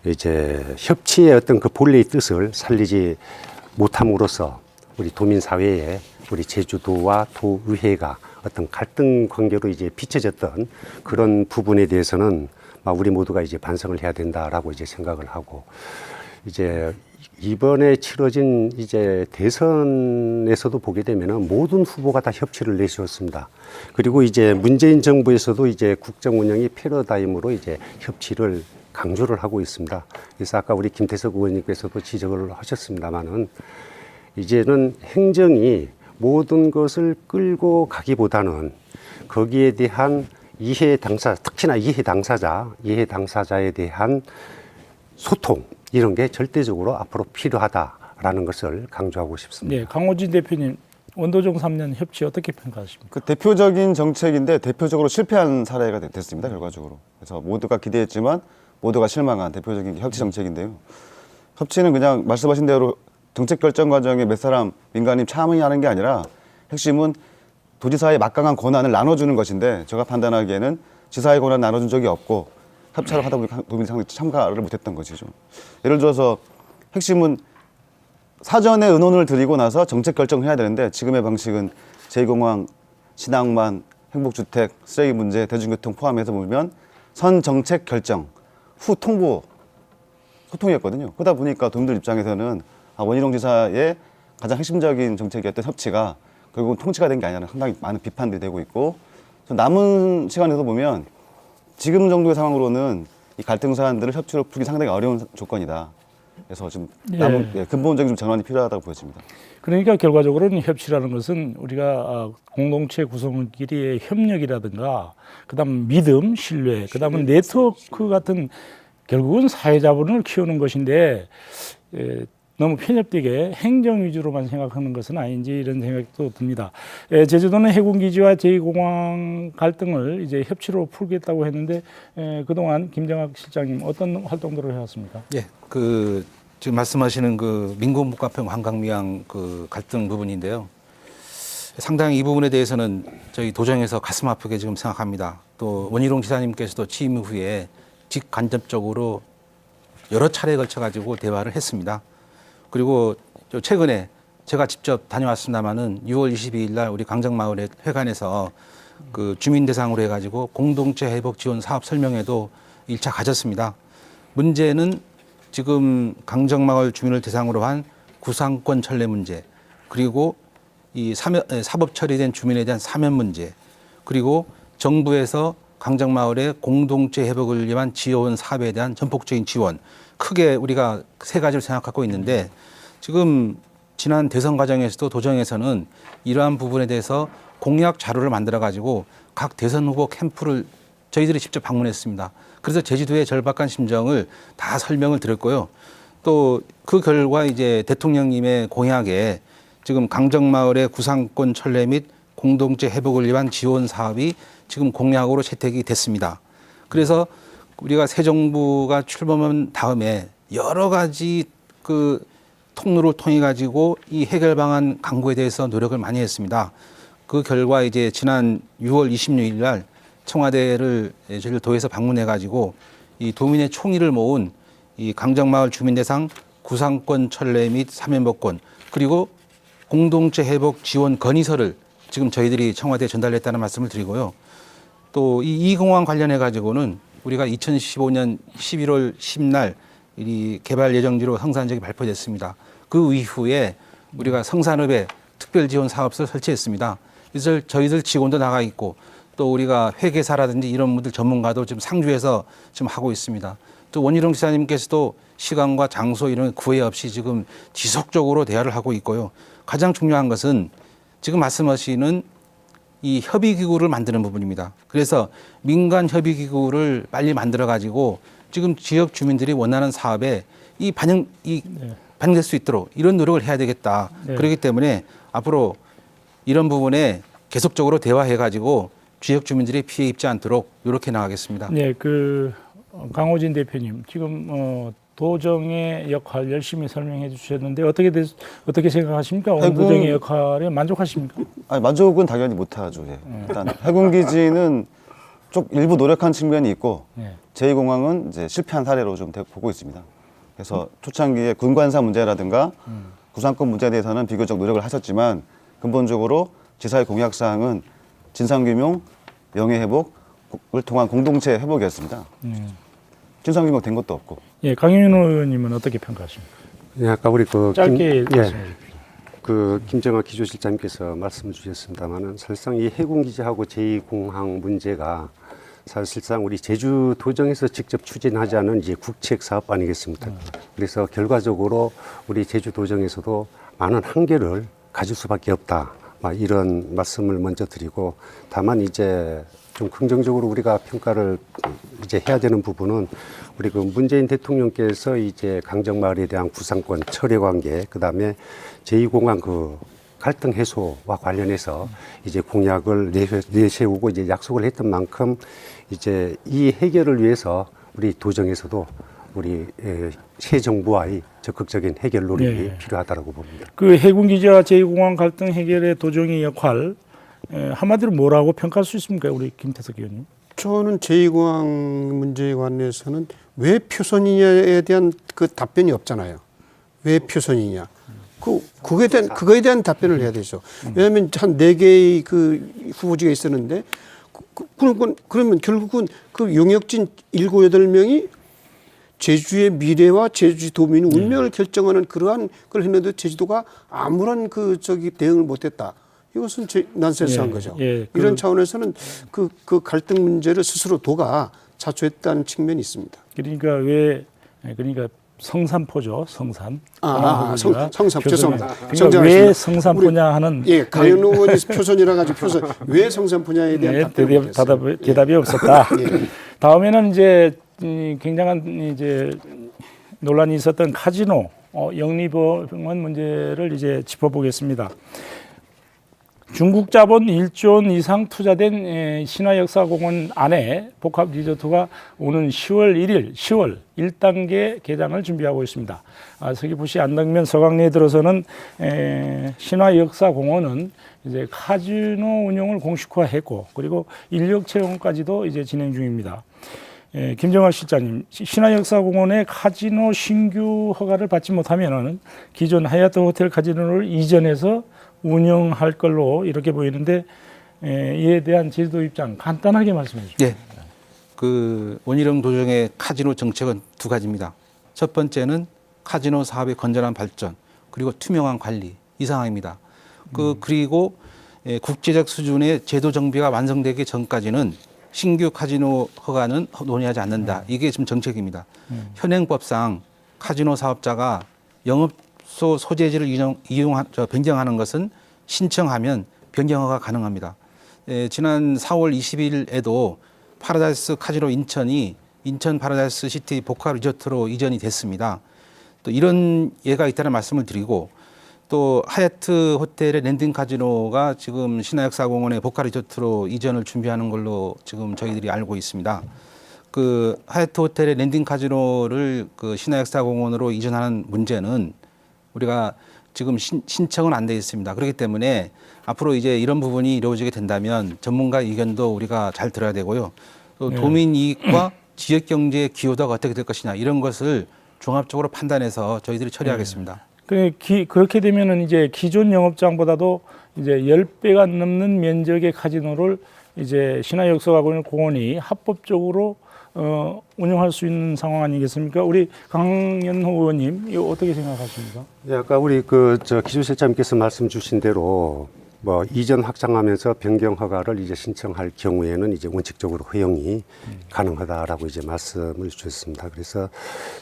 이제 협치의 어떤 그 본래의 뜻을 살리지 못함으로써 우리 도민 사회에 우리 제주도와 도의회가 어떤 갈등 관계로 이제 비춰졌던 그런 부분에 대해서는 우리 모두가 이제 반성을 해야 된다라고 이제 생각을 하고, 이제 이번에 치러진 이제 대선에서도 보게 되면은 모든 후보가 다 협치를 내세웠습니다. 그리고 이제 문재인 정부에서도 이제 국정 운영이 패러다임으로 이제 협치를 강조를 하고 있습니다. 그래서 아까 우리 김태석 의원님께서도 지적을 하셨습니다만은, 이제는 행정이 모든 것을 끌고 가기보다는 거기에 대한 이해 당사, 특히나 이해 당사자에 대한 소통, 이런 게 절대적으로 앞으로 필요하다라는 것을 강조하고 싶습니다. 네, 강호진 대표님, 원도정 3년 협치 어떻게 평가하십니까? 그 대표적인 정책인데 대표적으로 실패한 사례가 됐습니다, 결과적으로. 그래서 모두가 기대했지만 모두가 실망한 대표적인 협치 정책인데요. 협치는 그냥 말씀하신 대로 정책 결정 과정에 몇 사람 민간인 참여하는 게 아니라 핵심은 도지사의 막강한 권한을 나눠주는 것인데, 제가 판단하기에는 지사의 권한을 나눠준 적이 없고 협치를 하다 보니까 도민이 상당히 참가를 못했던 것이죠. 예를 들어서 핵심은 사전에 의논을 드리고 나서 정책 결정을 해야 되는데, 지금의 방식은 제2공항, 신항만, 행복주택, 쓰레기 문제, 대중교통 포함해서 보면 선 정책 결정, 후 통보, 소통이었거든요. 그러다 보니까 도민들 입장에서는 원희룡 지사의 가장 핵심적인 정책이었던 협치가 결국은 통치가 된 게 아니라 상당히 많은 비판들이 되고 있고, 남은 시간에도 보면 지금 정도의 상황으로는 이 갈등 사안들을 협치로 풀기 상당히 어려운 조건이다. 그래서 좀 남은 근본적인 좀 전환이 필요하다고 보여집니다. 그러니까 결과적으로는 협치라는 것은 우리가 공동체 구성원끼리의 협력이라든가, 그다음 믿음, 신뢰, 그다음은 네트워크 같은 결국은 사회자본을 키우는 것인데, 너무 편협되게 행정 위주로만 생각하는 것은 아닌지 이런 생각도 듭니다. 제주도는 해군기지와 제2공항 갈등을 이제 협치로 풀겠다고 했는데, 그동안 김정학 실장님 어떤 활동들을 해왔습니까? 예, 지금 말씀하시는 민공복합형 관광미양 갈등 부분인데요. 상당히 이 부분에 대해서는 저희 도정에서 가슴 아프게 지금 생각합니다. 또 원희룡 지사님께서도 취임 후에 직간접적으로 여러 차례에 걸쳐 가지고 대화를 했습니다. 그리고 최근에 제가 직접 다녀왔습니다마는 6월 22일 날 우리 강정마을 회관에서 주민 대상으로 해가지고 공동체 회복 지원 사업 설명회도 1차 가졌습니다. 문제는 지금 강정마을 주민을 대상으로 한 구상권 철회 문제, 그리고 이 사법 처리된 주민에 대한 사면 문제, 그리고 정부에서 강정마을의 공동체 회복을 위한 지원 사업에 대한 전폭적인 지원, 크게 우리가 세 가지를 생각하고 있는데, 지금 지난 대선 과정에서도 도정에서는 이러한 부분에 대해서 공약 자료를 만들어 가지고 각 대선 후보 캠프를 저희들이 직접 방문했습니다. 그래서 제주도의 절박한 심정을 다 설명을 드렸고요. 또 그 결과 이제 대통령님의 공약에 지금 강정마을의 구상권 철회 및 공동체 회복을 위한 지원 사업이 지금 공약으로 채택이 됐습니다. 그래서 우리가 새 정부가 출범한 다음에 여러 가지 통로를 통해 가지고 이 해결 방안 강구에 대해서 노력을 많이 했습니다. 그 결과 이제 지난 6월 26일 날 청와대를 저희를 도에서 방문해 가지고 이 도민의 총의를 모은 이 강정마을 주민 대상 구상권 철회 및 사면복권, 그리고 공동체 회복 지원 건의서를 지금 저희들이 청와대에 전달했다는 말씀을 드리고요. 또 이 공항 관련해 가지고는 우리가 2015년 11월 10날 이 개발 예정지로 성산지역이 발표됐습니다. 그 이후에 우리가 성산읍에 특별지원 사업소를 설치했습니다. 그래서 저희들 직원도 나가 있고, 또 우리가 회계사라든지 이런 분들 전문가도 지금 상주해서 지금 하고 있습니다. 또 원희룡 지사님께서도 시간과 장소 이런 구애 없이 지금 지속적으로 대화를 하고 있고요. 가장 중요한 것은 지금 말씀하시는 이 협의기구를 만드는 부분입니다. 그래서 민간 협의기구를 빨리 만들어 가지고 지금 지역 주민들이 원하는 사업에 반영될 수 있도록 이런 노력을 해야 되겠다. 네. 그렇기 때문에 앞으로 이런 부분에 계속적으로 대화해 가지고 지역 주민들이 피해 입지 않도록 이렇게 나가겠습니다. 네, 강호진 대표님, 지금 도정의 역할 열심히 설명해 주셨는데 어떻게 생각하십니까? 원도정의 역할에 만족하십니까? 아니, 만족은 당연히 못하죠. 예. 일단 해군기지는 좀 일부 노력한 측면이 있고, 제2공항은 이제 실패한 사례로 좀 보고 있습니다. 그래서 초창기에 군관사 문제라든가 구상권 문제에 대해서는 비교적 노력을 하셨지만 근본적으로 지사의 공약 사항은 진상규명, 명예회복을 통한 공동체 회복이었습니다. 진상규명 된 것도 없고. 예, 강윤 의원님은 어떻게 평가하십니까? 예, 아까 우리 짧게 말씀해 주십시오. 김정하 기조실장님께서 말씀을 주셨습니다만은 사실상 이 해군기지하고 제2공항 문제가 사실상 우리 제주도정에서 직접 추진하지 않은 이제 국책 사업 아니겠습니까? 그래서 결과적으로 우리 제주도정에서도 많은 한계를 가질 수밖에 없다. 이런 말씀을 먼저 드리고, 다만 이제 좀 긍정적으로 우리가 평가를 이제 해야 되는 부분은 우리 그 문재인 대통령께서 이제 강정마을에 대한 구상권 철회 관계, 그 다음에 제2공항 그 갈등 해소와 관련해서 이제 공약을 내세우고 이제 약속을 했던 만큼 이제 이 해결을 위해서 우리 도정에서도 우리 새 정부와의 적극적인 해결 노력이 필요하다고 봅니다. 그 해군기지와 제2공항 갈등 해결의 도정의 역할, 한마디로 뭐라고 평가할 수 있습니까? 우리 김태석 의원님. 저는 제2공항 문제에 관해서는 왜 표선이냐에 대한 그 답변이 없잖아요. 왜 표선이냐. 그거에 대한 답변을 해야 되죠. 왜냐하면 한 4개의 그 후보지가 있었는데, 그러면 결국은 그 용역진 7, 8명이 제주의 미래와 제주도민의 운명을 결정하는 그러한 걸 했는데 제주도가 아무런 대응을 못했다. 이것은 난센스한 거죠. 이런 차원에서는 그 갈등 문제를 스스로 도가 자초했다는 측면이 있습니다. 그러니까 성산포죠, 성산. 성산 죄송합니다. 그러니까 왜 성산포냐 하는. 예, 강현 의원이 표선이라 가지고 표선 왜 성산포냐에 대한 대답이 없었다. 다음에는 이제 굉장한 이제 논란이 있었던 카지노 영리병원 문제를 이제 짚어보겠습니다. 중국 자본 1조 원 이상 투자된 신화역사공원 안에 복합 리조트가 오는 10월 1단계 개장을 준비하고 있습니다. 서귀포시 안덕면 서강리에 들어서는 신화역사공원은 이제 카지노 운영을 공식화했고, 그리고 인력 채용까지도 이제 진행 중입니다. 김정하 실장님, 신화역사공원의 카지노 신규 허가를 받지 못하면은 기존 하얏트 호텔 카지노를 이전해서 운영할 걸로 이렇게 보이는데, 이에 대한 제주도 입장 간단하게 말씀해 주십시오. 네. 그 원희룡 도정의 카지노 정책은 2가지입니다. 첫 번째는 카지노 사업의 건전한 발전, 그리고 투명한 관리, 이 상황입니다. 그리고 국제적 수준의 제도 정비가 완성되기 전까지는 신규 카지노 허가는 논의하지 않는다. 이게 지금 정책입니다. 현행법상 카지노 사업자가 영업소 소재지를 변경하는 것은 신청하면 변경 허가 가능합니다. 지난 4월 20일에도 파라다이스 카지노 인천이 인천 파라다이스 시티 복합 리조트로 이전이 됐습니다. 또 이런 예가 있다는 말씀을 드리고, 또 하얏트 호텔의 랜딩 카지노가 지금 신화역사공원의 복합 리조트로 이전을 준비하는 걸로 지금 저희들이 알고 있습니다. 그 하얏트 호텔의 랜딩 카지노를 그 신화역사공원으로 이전하는 문제는 우리가 지금 신청은 안 돼 있습니다. 그렇기 때문에 앞으로 이제 이런 부분이 이루어지게 된다면 전문가 의견도 우리가 잘 들어야 되고요. 또 도민 이익과 지역 경제의 기여도가 어떻게 될 것이냐, 이런 것을 종합적으로 판단해서 저희들이 처리하겠습니다. 그렇게 되면은 이제 기존 영업장보다도 이제 10배가 넘는 면적의 카지노를 이제 신화역사공원이 합법적으로 운영할 수 있는 상황 아니겠습니까? 우리 강연호 의원님, 이거 어떻게 생각하십니까? 예, 아까 우리 기조실장님께서 말씀 주신 대로 이전 확장하면서 변경 허가를 이제 신청할 경우에는 이제 원칙적으로 허용이 가능하다라고 이제 말씀을 주셨습니다. 그래서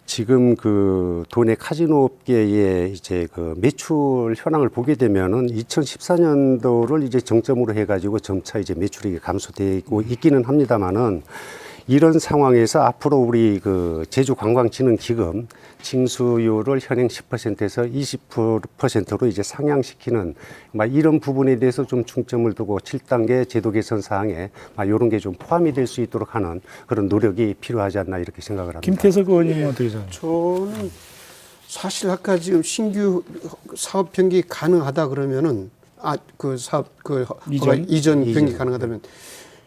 지금 그 도내 카지노 업계의 이제 그 매출 현황을 보게 되면은 2014년도를 이제 정점으로 해가지고 점차 이제 매출이 감소되고 있기는 합니다만은, 이런 상황에서 앞으로 우리 그 제주관광진흥기금 징수율을 현행 10%에서 20%로 이제 상향시키는 이런 부분에 대해서 좀 중점을 두고 7단계 제도 개선 사항에 이런 게 좀 포함이 될 수 있도록 하는 그런 노력이 필요하지 않나 이렇게 생각을 합니다. 김태석 의원님은 어떻게 생각하세요? 저는 사실 아까 지금 신규 사업 변경이 가능하다 그러면은 이전 변경이 가능하다면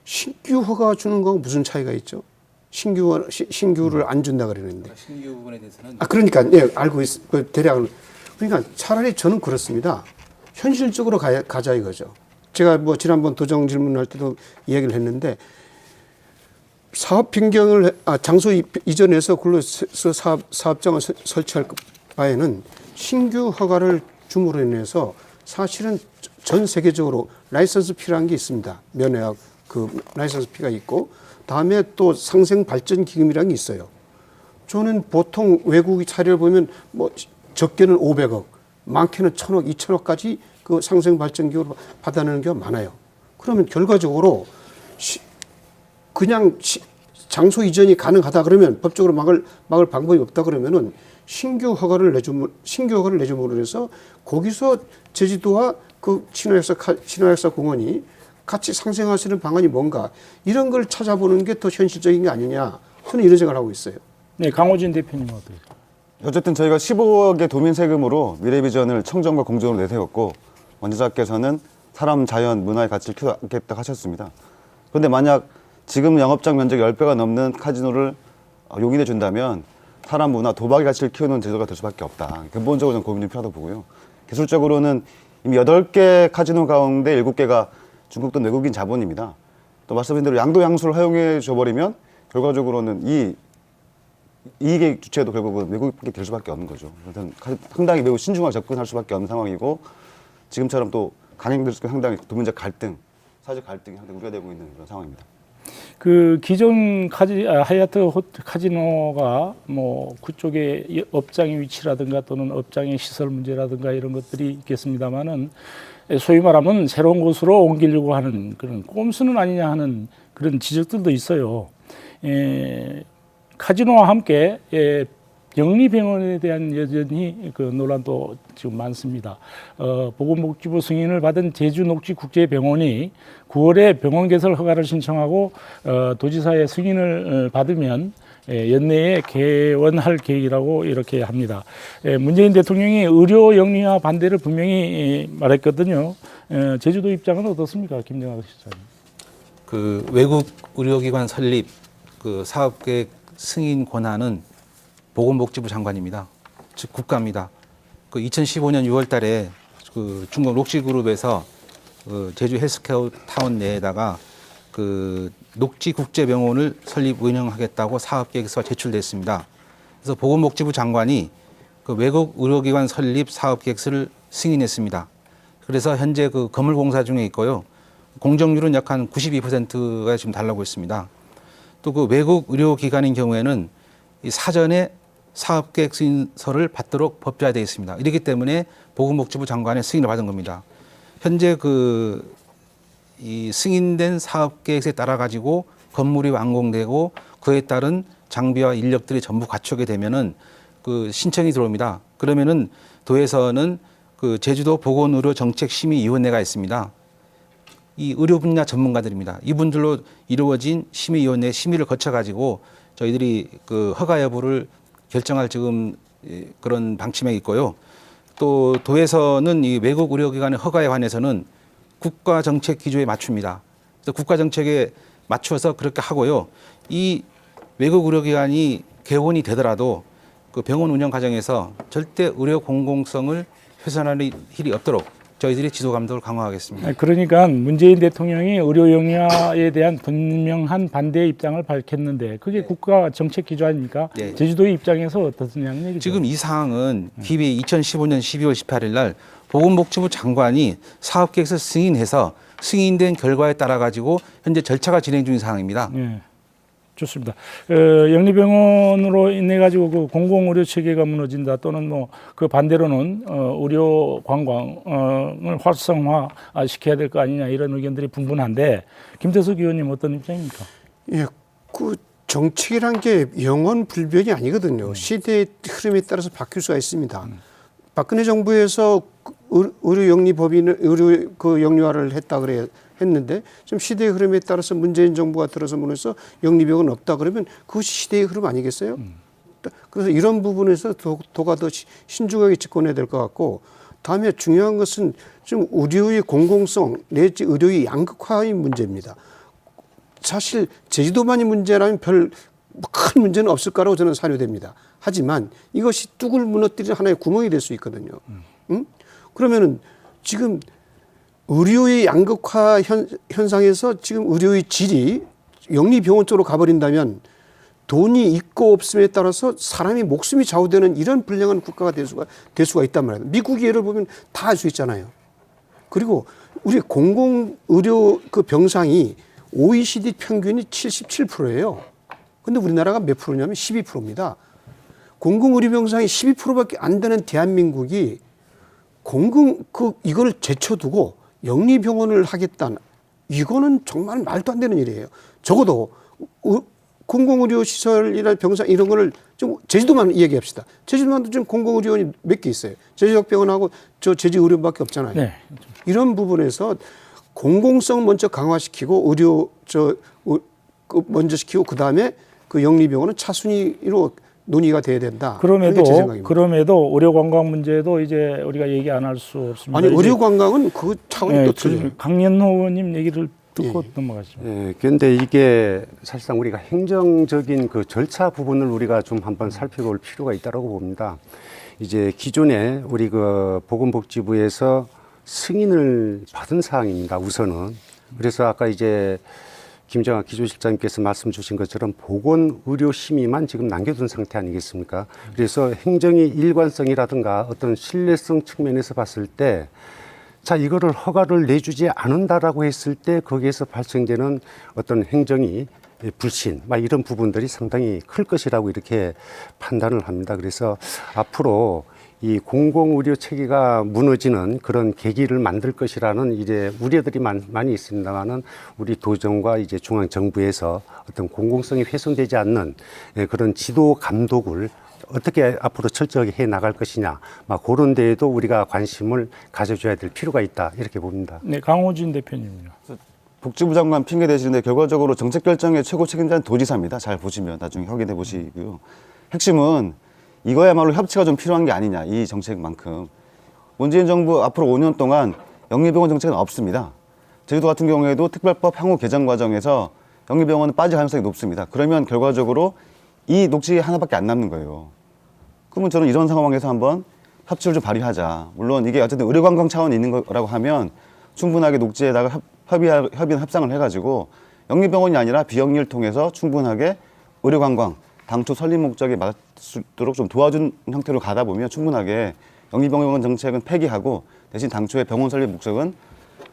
신규 허가 주는 거하고 무슨 차이가 있죠? 신규를 안 준다 그러는데. 신규 부분에 대해서는 그러니까 예, 알고 있. 대략 그러니까 차라리 저는 그렇습니다. 현실적으로 가자 이거죠. 제가 뭐 지난번 도정 질문할 때도 이야기를 했는데 사업 변경을 장소 이전해서 그걸로 사업장을 설치할 바에는 신규 허가를 줌으로 인해서 사실은 전 세계적으로 라이선스 피라는 게 있습니다. 면회학 그 라이선스 피가 있고 다음에 또 상생 발전 기금이라는 게 있어요. 저는 보통 외국 사례를 보면 뭐 적게는 500억, 많게는 1000억, 2000억까지 그 상생 발전 기금을 받아내는 경우가 많아요. 그러면 결과적으로 그냥 장소 이전이 가능하다 그러면 법적으로 막을 방법이 없다 그러면은 신규 허가를 내줌으로 해서 거기서 제주도와 그 신화역사 공원이 같이 상생하시는 방안이 뭔가 이런 걸 찾아보는 게 더 현실적인 게 아니냐 저는 이런 생각을 하고 있어요. 네, 강호진 대표님 어떠세요? 어쨌든 저희가 15억의 도민 세금으로 미래비전을 청정과 공정으로 내세웠고 원지사께서는 사람, 자연, 문화의 가치를 키우겠다 하셨습니다. 그런데 만약 지금 영업장 면적 10배가 넘는 카지노를 용인해 준다면 사람, 문화, 도박의 가치를 키우는 제도가 될 수밖에 없다. 근본적으로 좀 고민이 필요하다고 보고요. 기술적으로는 이미 8개 카지노 가운데 7개가 중국 돈 외국인 자본입니다. 또 말씀드린 대로 양도양수를 허용해 줘버리면 결과적으로는 이 이익의 주체도 결국은 외국이 될 수밖에 없는 거죠. 그래서 상당히 매우 신중하게 접근할 수밖에 없는 상황이고 지금처럼 또 강행될 수 있는 상당히 도민적 갈등, 사회적 갈등이 상당히 우려되고 있는 그런 상황입니다. 그 기존 하얏트 카지노가 뭐 그쪽에 업장의 위치라든가 또는 업장의 시설 문제라든가 이런 것들이 있겠습니다만은 소위 말하면 새로운 곳으로 옮기려고 하는 그런 꼼수는 아니냐 하는 그런 지적들도 있어요. 카지노와 함께 영리병원에 대한 여전히 그 논란도 지금 많습니다. 보건복지부 승인을 받은 제주녹지국제병원이 9월에 병원 개설 허가를 신청하고 도지사의 승인을 받으면 연내에 개원할 계획이라고 이렇게 합니다. 문재인 대통령이 의료 영리화 반대를 분명히 말했거든요. 제주도 입장은 어떻습니까, 김정학 시장님? 그 외국 의료기관 설립 그 사업계획 승인 권한은 보건복지부 장관입니다. 즉 국가입니다. 그 2015년 6월달에 그 중국 록시그룹에서 그 제주 헬스케어 타운 내에다가 그 녹지국제병원을 설립 운영하겠다고 사업계획서가 제출됐습니다. 그래서 보건복지부 장관이 그 외국 의료기관 설립 사업계획서를 승인했습니다. 그래서 현재 그 건물공사 중에 있고요. 공정률은 약 한 92%가 지금 달라고 있습니다. 또 그 외국 의료기관인 경우에는 이 사전에 사업계획 승인서를 받도록 법제화되어 있습니다. 이렇기 때문에 보건복지부 장관의 승인을 받은 겁니다. 현재 이 승인된 사업계획에 따라 가지고 건물이 완공되고 그에 따른 장비와 인력들이 전부 갖추게 되면은 그 신청이 들어옵니다. 그러면은 도에서는 그 제주도 보건의료정책심의위원회가 있습니다. 이 의료 분야 전문가들입니다. 이분들로 이루어진 심의위원회 심의를 거쳐 가지고 저희들이 그 허가 여부를 결정할 지금 그런 방침에 있고요. 또 도에서는 이 외국 의료기관의 허가에 관해서는 국가 정책 기조에 맞춥니다. 그래서 국가 정책에 맞춰서 그렇게 하고요. 이 외국 의료기관이 개원이 되더라도 그 병원 운영 과정에서 절대 의료 공공성을 훼손할 일이 없도록 저희들이 지도 감독을 강화하겠습니다. 그러니까 문재인 대통령이 의료 영리화에 대한 분명한 반대의 입장을 밝혔는데 그게 국가 정책 기조 아닙니까? 네. 제주도의 입장에서 어떻냐는 얘기죠. 지금 이 사항은 기비 2015년 12월 18일 날 보건복지부 장관이 사업계획서 승인해서 승인된 결과에 따라 가지고 현재 절차가 진행 중인 사항입니다. 예, 좋습니다. 영리병원으로 인해 가지고 그 공공의료 체계가 무너진다 또는 뭐 그 반대로는 의료 관광을 활성화 시켜야 될 거 아니냐 이런 의견들이 분분한데 김태석 의원님 어떤 입장입니까? 예, 그 정책이란 게 영원 불변이 아니거든요. 시대의 흐름에 따라서 바뀔 수가 있습니다. 박근혜 정부에서 의료 영리법인을 의료 그 영리화를 했다 했는데 좀 시대의 흐름에 따라서 문재인 정부가 들어서면서 영리병은 없다 그러면 그것이 시대의 흐름 아니겠어요? 그래서 이런 부분에서 도가 더 신중하게 집권해야 될 것 같고 다음에 중요한 것은 좀 의료의 공공성 내지 의료의 양극화의 문제입니다. 사실 제주도만이 문제라면 별 큰 문제는 없을 거라고 저는 사료됩니다. 하지만 이것이 뚝을 무너뜨리는 하나의 구멍이 될 수 있거든요. 그러면은 지금 의료의 양극화 현상에서 지금 의료의 질이 영리병원 쪽으로 가버린다면 돈이 있고 없음에 따라서 사람이 목숨이 좌우되는 이런 불량한 국가가 될 수가 있단 말이에요. 미국의 예를 보면 다 알 수 있잖아요. 그리고 우리 공공의료 그 병상이 OECD 평균이 77%예요. 근데 우리나라가 몇 프로냐면 12%입니다. 공공의료 병상이 12%밖에 안 되는 대한민국이 이걸 제쳐두고 영리병원을 하겠다는, 이거는 정말 말도 안 되는 일이에요. 적어도 공공의료 시설이나 병상 이런 거를 좀 제주도만 얘기합시다. 제주도만도 지금 공공의료원이 몇 개 있어요. 제주역병원하고 저 제주의료원밖에 없잖아요. 네. 이런 부분에서 공공성 먼저 강화시키고 의료 먼저 시키고 그다음에 그 영리병원은 차순위로 논의가 돼야 된다. 그게 제 생각입니다. 그럼에도 의료 관광 문제도 이제 우리가 얘기 안 할 수 없습니다. 아니 의료 관광은 그 차원이 또 틀려요. 강연호 의원님 얘기를 듣고 넘어가시죠. 예, 그런데 이게 사실상 우리가 행정적인 그 절차 부분을 우리가 좀 한번 살펴볼 필요가 있다고 봅니다. 이제 기존에 우리 그 보건복지부에서 승인을 받은 사항입니다. 우선은. 그래서 아까 이제 김정학 기조실장님께서 말씀 주신 것처럼 보건의료심의만 지금 남겨둔 상태 아니겠습니까? 그래서 행정의 일관성이라든가 어떤 신뢰성 측면에서 봤을 때 자, 이거를 허가를 내주지 않는다라고 했을 때 거기에서 발생되는 어떤 행정이 불신, 막 이런 부분들이 상당히 클 것이라고 이렇게 판단을 합니다. 그래서 앞으로 이 공공의료 체계가 무너지는 그런 계기를 만들 것이라는 이제 우려들이 많이 있습니다만은 우리 도정과 이제 중앙 정부에서 어떤 공공성이 훼손되지 않는 그런 지도 감독을 어떻게 앞으로 철저하게 해 나갈 것이냐, 막 그런 데에도 우리가 관심을 가져줘야 될 필요가 있다 이렇게 봅니다. 네, 강호진 대표님요. 복지부 장관 핑계 대시는데 결과적으로 정책 결정의 최고 책임자는 도지사입니다. 잘 보시면 나중에 확인해 보시고요. 핵심은 이거야말로 협치가 좀 필요한 게 아니냐, 이 정책만큼. 문재인 정부 앞으로 5년 동안 영리병원 정책은 없습니다. 제주도 같은 경우에도 특별법 향후 개정 과정에서 영리병원은 빠질 가능성이 높습니다. 그러면 결과적으로 이 녹지 하나밖에 안 남는 거예요. 그러면 저는 이런 상황에서 한번 협치를 좀 발휘하자. 물론 이게 어쨌든 의료관광 차원이 있는 거라고 하면 충분하게 녹지에다가 협의나 협상을 해가지고 영리병원이 아니라 비영리를 통해서 충분하게 의료관광, 당초 설립 목적에 맞도록 좀 도와준 형태로 가다 보면 충분하게 영리병원 정책은 폐기하고 대신 당초의 병원 설립 목적은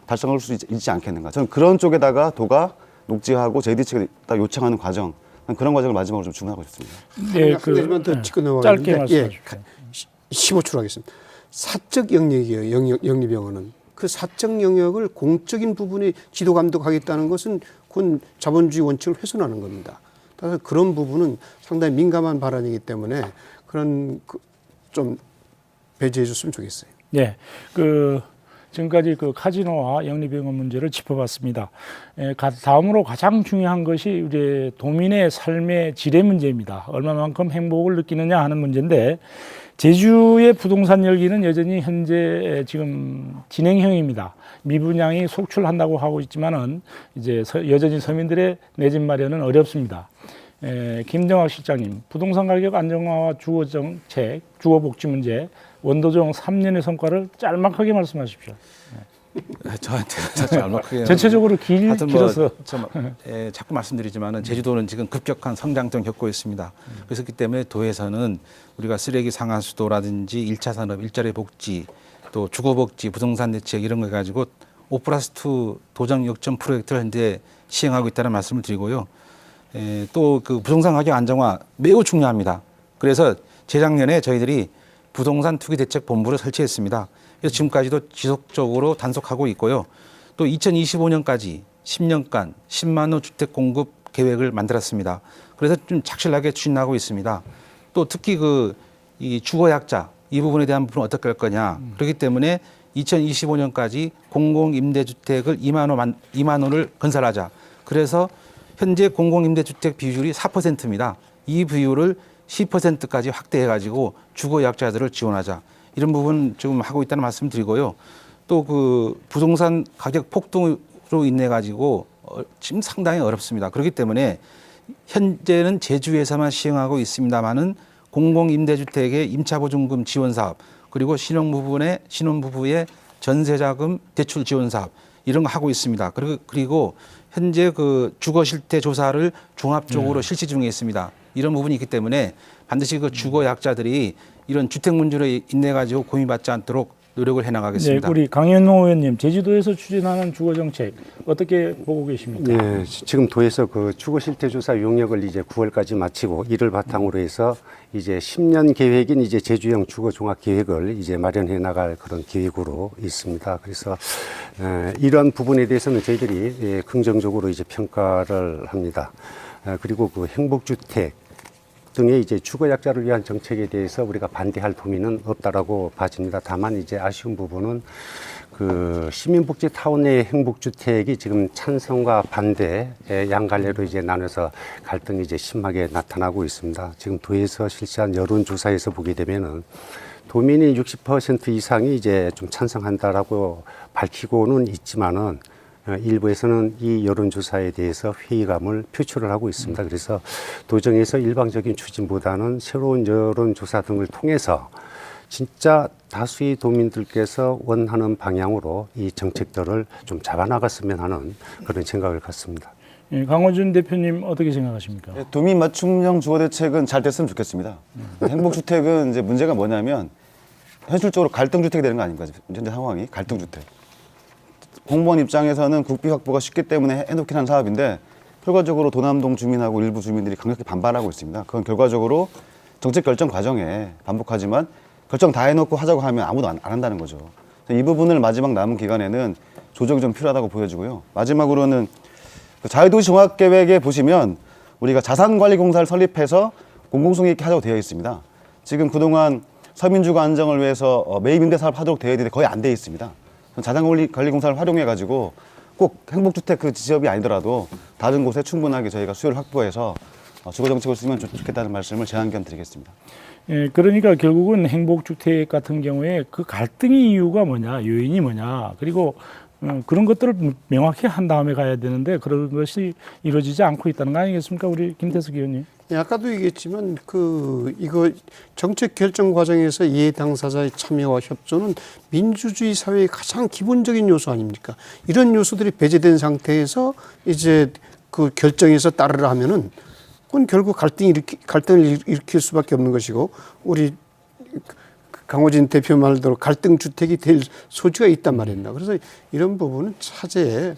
달성할 수 있지 않겠는가. 저는 그런 쪽에다가 도가 녹지하고 JD 측에 딱 요청하는 과정, 그런 과정을 마지막으로 좀 주문하고 싶습니다. 네, 그만 더 짚고 넘어가는데 짧게 말씀해 주세요. 15초로 하겠습니다. 사적 영역이에요. 영리병원은 그 사적 영역을 공적인 부분에 지도 감독하겠다는 것은 그건 자본주의 원칙을 훼손하는 겁니다. 따라서 그런 부분은 상당히 민감한 발언이기 때문에 그런 좀 배제해 줬으면 좋겠어요. 네, 지금까지 카지노와 영리병원 문제를 짚어봤습니다. 다음으로 가장 중요한 것이 이제 도민의 삶의 질의 문제입니다. 얼마만큼 행복을 느끼느냐 하는 문제인데 제주의 부동산 열기는 여전히 현재 지금 진행형입니다. 미분양이 속출한다고 하고 있지만은 이제 여전히 서민들의 내 집 마련은 어렵습니다. 김정학 실장님, 부동산 가격 안정화와 주거 정책, 주거 복지 문제, 원도정 3년의 성과를 짤막하게 말씀하십시오. 저한테 짤막하게 전체적으로 길어서 자꾸 말씀드리지만은 제주도는 지금 급격한 성장점 겪고 있습니다. 그렇기 때문에 도에서는 우리가 쓰레기 상하수도라든지 1차 산업, 일자리 복지, 또 주거 복지, 부동산 대책 이런 거 가지고 5+2 도정 역전 프로젝트를 현재 시행하고 있다는 말씀을 드리고요. 또 그 부동산 가격 안정화 매우 중요합니다. 그래서 재작년에 저희들이 부동산 투기 대책 본부를 설치했습니다. 그래서 지금까지도 지속적으로 단속하고 있고요. 또 2025년까지 10년간 10만 호 주택 공급 계획을 만들었습니다. 그래서 좀 착실하게 추진하고 있습니다. 또 특히 이 주거약자 이 부분에 대한 부분은 어떻게 할 거냐. 그렇기 때문에 2025년까지 공공임대주택을 2만 호를 건설하자. 그래서 현재 공공임대주택 비율이 4%입니다. 이 비율을 10%까지 확대해가지고 주거약자들을 지원하자. 이런 부분 지금 하고 있다는 말씀 드리고요. 또 부동산 가격 폭등으로 인해 가지고 지금 상당히 어렵습니다. 그렇기 때문에 현재는 제주에서만 시행하고 있습니다만은 공공임대주택의 임차보증금 지원 사업, 그리고 신혼부부의 전세자금 대출 지원 사업 이런 거 하고 있습니다. 그리고 현재 그 주거 실태 조사를 종합적으로 실시 중에 있습니다. 이런 부분이 있기 때문에 반드시 그 주거 약자들이 이런 주택 문제로 인해 가지고 고민받지 않도록 노력을 해나가겠습니다. 네, 우리 강현호 의원님, 제주도에서 추진하는 주거 정책 어떻게 보고 계십니까? 네, 지금 도에서 그 주거 실태 조사 용역을 이제 9월까지 마치고 이를 바탕으로 해서 이제 10년 계획인 이제 제주형 주거 종합 계획을 이제 마련해 나갈 그런 계획으로 있습니다. 그래서 이러한 부분에 대해서는 저희들이 긍정적으로 이제 평가를 합니다. 그리고 그 행복주택 등의 이제 주거 약자를 위한 정책에 대해서 우리가 반대할 범위는 없다라고 봐집니다. 다만 이제 아쉬운 부분은 그 시민복지 타운의 행복주택이 지금 찬성과 반대의 양갈래로 이제 나눠서 갈등이 이제 심하게 나타나고 있습니다. 지금 도에서 실시한 여론조사에서 보게 되면은 도민이 60% 이상이 이제 좀 찬성한다라고 밝히고는 있지만은 일부에서는 이 여론조사에 대해서 회의감을 표출을 하고 있습니다. 그래서 도정에서 일방적인 추진보다는 새로운 여론조사 등을 통해서 진짜 다수의 도민들께서 원하는 방향으로 이 정책들을 좀 잡아나갔으면 하는 그런 생각을 갖습니다. 예, 강호준 대표님 어떻게 생각하십니까? 도민 맞춤형 주거 대책은 잘 됐으면 좋겠습니다. 행복주택은 이제 문제가 뭐냐면 현실적으로 갈등주택이 되는 거 아닙니까? 현재 상황이 갈등주택. 공무원 입장에서는 국비 확보가 쉽기 때문에 해놓긴 한 사업인데 결과적으로 도남동 주민하고 일부 주민들이 강력히 반발하고 있습니다. 그건 결과적으로 정책 결정 과정에 반복하지만 결정 다 해놓고 하자고 하면 아무도 안 한다는 거죠. 이 부분을 마지막 남은 기간에는 조정이 좀 필요하다고 보여지고요. 마지막으로는 그 자유도시 종합계획에 보시면 우리가 자산관리공사를 설립해서 공공성 있게 하자고 되어 있습니다. 지금 그동안 서민주거 안정을 위해서 매입 임대 사업 하도록 되어 있는데 거의 안 되어 있습니다. 자산관리공사를 활용해가지고 꼭 행복주택 그 지역이 아니더라도 다른 곳에 충분하게 저희가 수요를 확보해서 주거정책을 쓰면 좋겠다는 말씀을 제안 겸 드리겠습니다. 예, 그러니까 결국은 행복주택 같은 경우에 그 갈등의 이유가 뭐냐, 요인이 뭐냐, 그리고 그런 것들을 명확히 한 다음에 가야 되는데 그런 것이 이루어지지 않고 있다는 거 아니겠습니까, 우리 김태석 의원님? 예, 아까도 얘기했지만 이거 정책 결정 과정에서 이해 당사자의 참여와 협조는 민주주의 사회의 가장 기본적인 요소 아닙니까? 이런 요소들이 배제된 상태에서 이제 그 결정에서 따르라 하면은 그건 결국 갈등을 일으킬 수밖에 없는 것이고, 우리 강호진 대표 말대로 갈등 주택이 될 소지가 있단 말입니다. 그래서 이런 부분은 차제에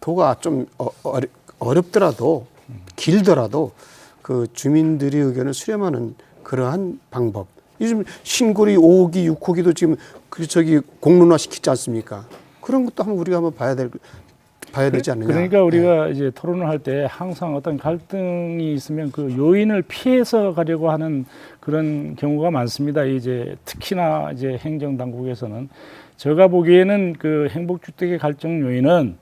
도가 좀 어렵더라도 길더라도 그 주민들의 의견을 수렴하는 그러한 방법. 요즘 신고리 5호기, 6호기도 지금 공론화 시키지 않습니까? 그런 것도 우리가 한번 봐야 되지 않느냐. 그러니까 우리가 이제 토론을 할 때 항상 어떤 갈등이 있으면 그 요인을 피해서 가려고 하는 그런 경우가 많습니다. 이제 특히나 이제 행정당국에서는 제가 보기에는 그 행복주택의 갈등 요인은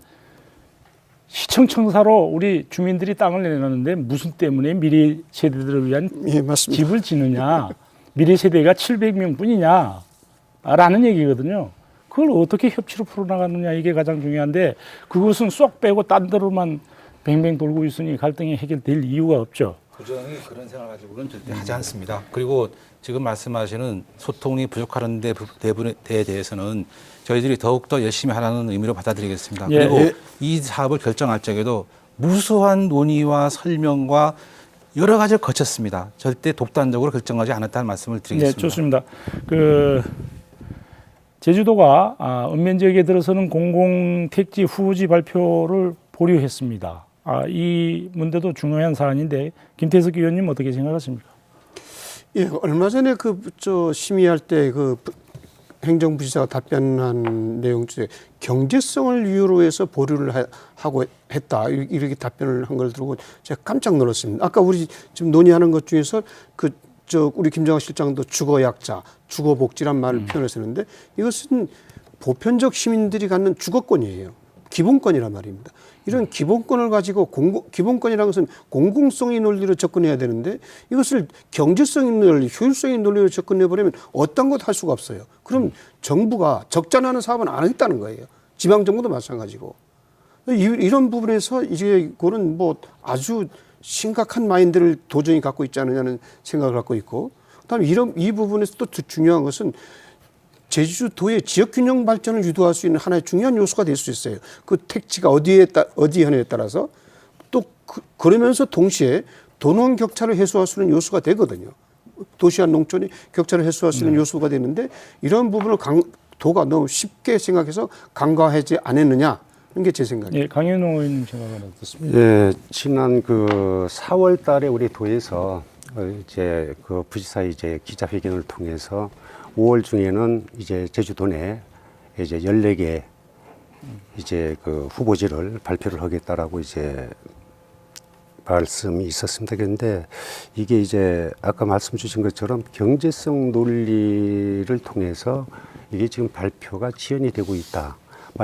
시청 청사로 우리 주민들이 땅을 내놨는데 무슨 때문에 미래 세대들을 위한 예, 맞습니다. 집을 짓느냐, 미래 세대가 700명 뿐이냐라는 얘기거든요. 그걸 어떻게 협치로 풀어나가느냐, 이게 가장 중요한데 그것은 쏙 빼고 딴 데로만 뱅뱅 돌고 있으니 갈등이 해결될 이유가 없죠. 도정이 그런 생각을 가지고는 절대 하지 않습니다. 그리고 지금 말씀하시는 소통이 부족하는 부분에 대해서는 저희들이 더욱더 열심히 하라는 의미로 받아들이겠습니다. 예, 그리고 예. 이 사업을 결정할 적에도 무수한 논의와 설명과 여러 가지를 거쳤습니다. 절대 독단적으로 결정하지 않았다는 말씀을 드리겠습니다. 네, 좋습니다. 제주도가 읍면 지역에 들어서는 공공택지 후지 발표를 보류했습니다. 이 문제도 중요한 사안인데 김태석 의원님 어떻게 생각하십니까? 예, 얼마 전에 심의할 때 행정부지사가 답변한 내용 중에 경제성을 이유로 해서 보류를 하고 했다, 이렇게 답변을 한 걸 들고 제가 깜짝 놀랐습니다. 아까 우리 지금 논의하는 것 중에서 우리 김정학 실장도 주거약자, 주거복지란 말을 표현했었는데 이것은 보편적 시민들이 갖는 주거권이에요. 기본권이란 말입니다. 이런 기본권을 가지고 기본권이라는 것은 공공성의 논리로 접근해야 되는데 이것을 경제성의 논리, 효율성의 논리로 접근해버리면 어떤 것 할 수가 없어요. 그럼 정부가 적자나는 사업은 안 하겠다는 거예요. 지방정부도 마찬가지고. 이런 부분에서 이제 그거는 아주 심각한 마인드를 도정이 갖고 있지 않느냐는 생각을 갖고 있고, 그다음에 이 부분에서 또 중요한 것은 제주도의 지역 균형 발전을 유도할 수 있는 하나의 중요한 요소가 될 수 있어요. 그 택지가 어디에 하느냐에 따라서 또 그러면서 동시에 도농 격차를 해소할 수 있는 요소가 되거든요. 도시와 농촌이 격차를 해소할 수 있는 요소가 되는데 이런 부분을 도가 너무 쉽게 생각해서 간과하지 않았느냐 이런 게 제 생각이에요. 예, 강현호 의원님 생각은 어떻습니까? 예, 지난 그 4월 달에 우리 도에서 이제 그 부지사 이제 기자회견을 통해서 5월 중에는 이제 제주도 내 이제 14개 이제 그 후보지를 발표를 하겠다라고 이제 말씀이 있었습니다. 그런데 이게 이제 아까 말씀 주신 것처럼 경제성 논리를 통해서 이게 지금 발표가 지연이 되고 있다.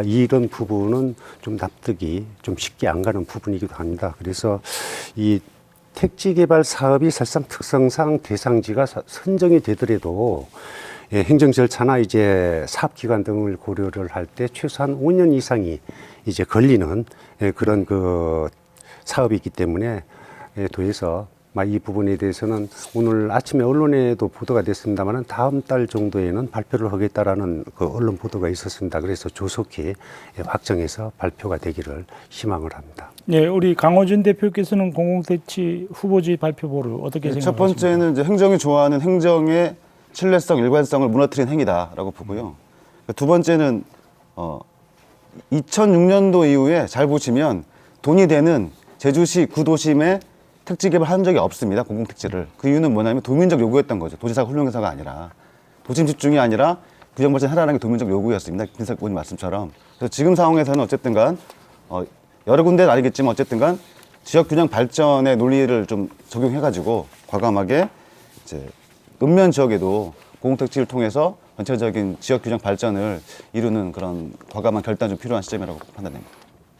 이런 부분은 좀 납득이 좀 쉽게 안 가는 부분이기도 합니다. 그래서 이 택지 개발 사업이 사실상 특성상 대상지가 선정이 되더라도 행정 절차나 이제 사업 기간 등을 고려를 할 때 최소한 5년 이상이 이제 걸리는 그런 그 사업이기 때문에 도에서 이 부분에 대해서는 오늘 아침에 언론에도 보도가 됐습니다만 다음 달 정도에는 발표를 하겠다라는 그 언론 보도가 있었습니다. 그래서 조속히 확정해서 발표가 되기를 희망을 합니다. 네, 우리 강호준 대표께서는 공공택지 후보지 발표보를 어떻게 첫 생각하십니까? 번째는 이제 행정이 좋아하는 행정의 신뢰성, 일관성을 무너뜨린 행위다라고 보고요. 두 번째는 2006년도 이후에 잘 보시면 돈이 되는 제주시 구도심에 택지 개발한 적이 없습니다. 공공택지를. 그 이유는 뭐냐면 도민적 요구였던 거죠. 도지사가 훌륭해서가 아니라 도심 집중이 아니라 규정 발전 하라는 게 도민적 요구였습니다. 김석 의원님 말씀처럼. 그래서 지금 상황에서는 어쨌든 간 여러 군데는 아니겠지만 어쨌든 간 지역 균형 발전의 논리를 좀 적용해가지고 과감하게 이제 읍면 지역에도 공공택지를 통해서 전체적인 지역 균형 발전을 이루는 그런 과감한 결단이 좀 필요한 시점이라고 판단됩니다.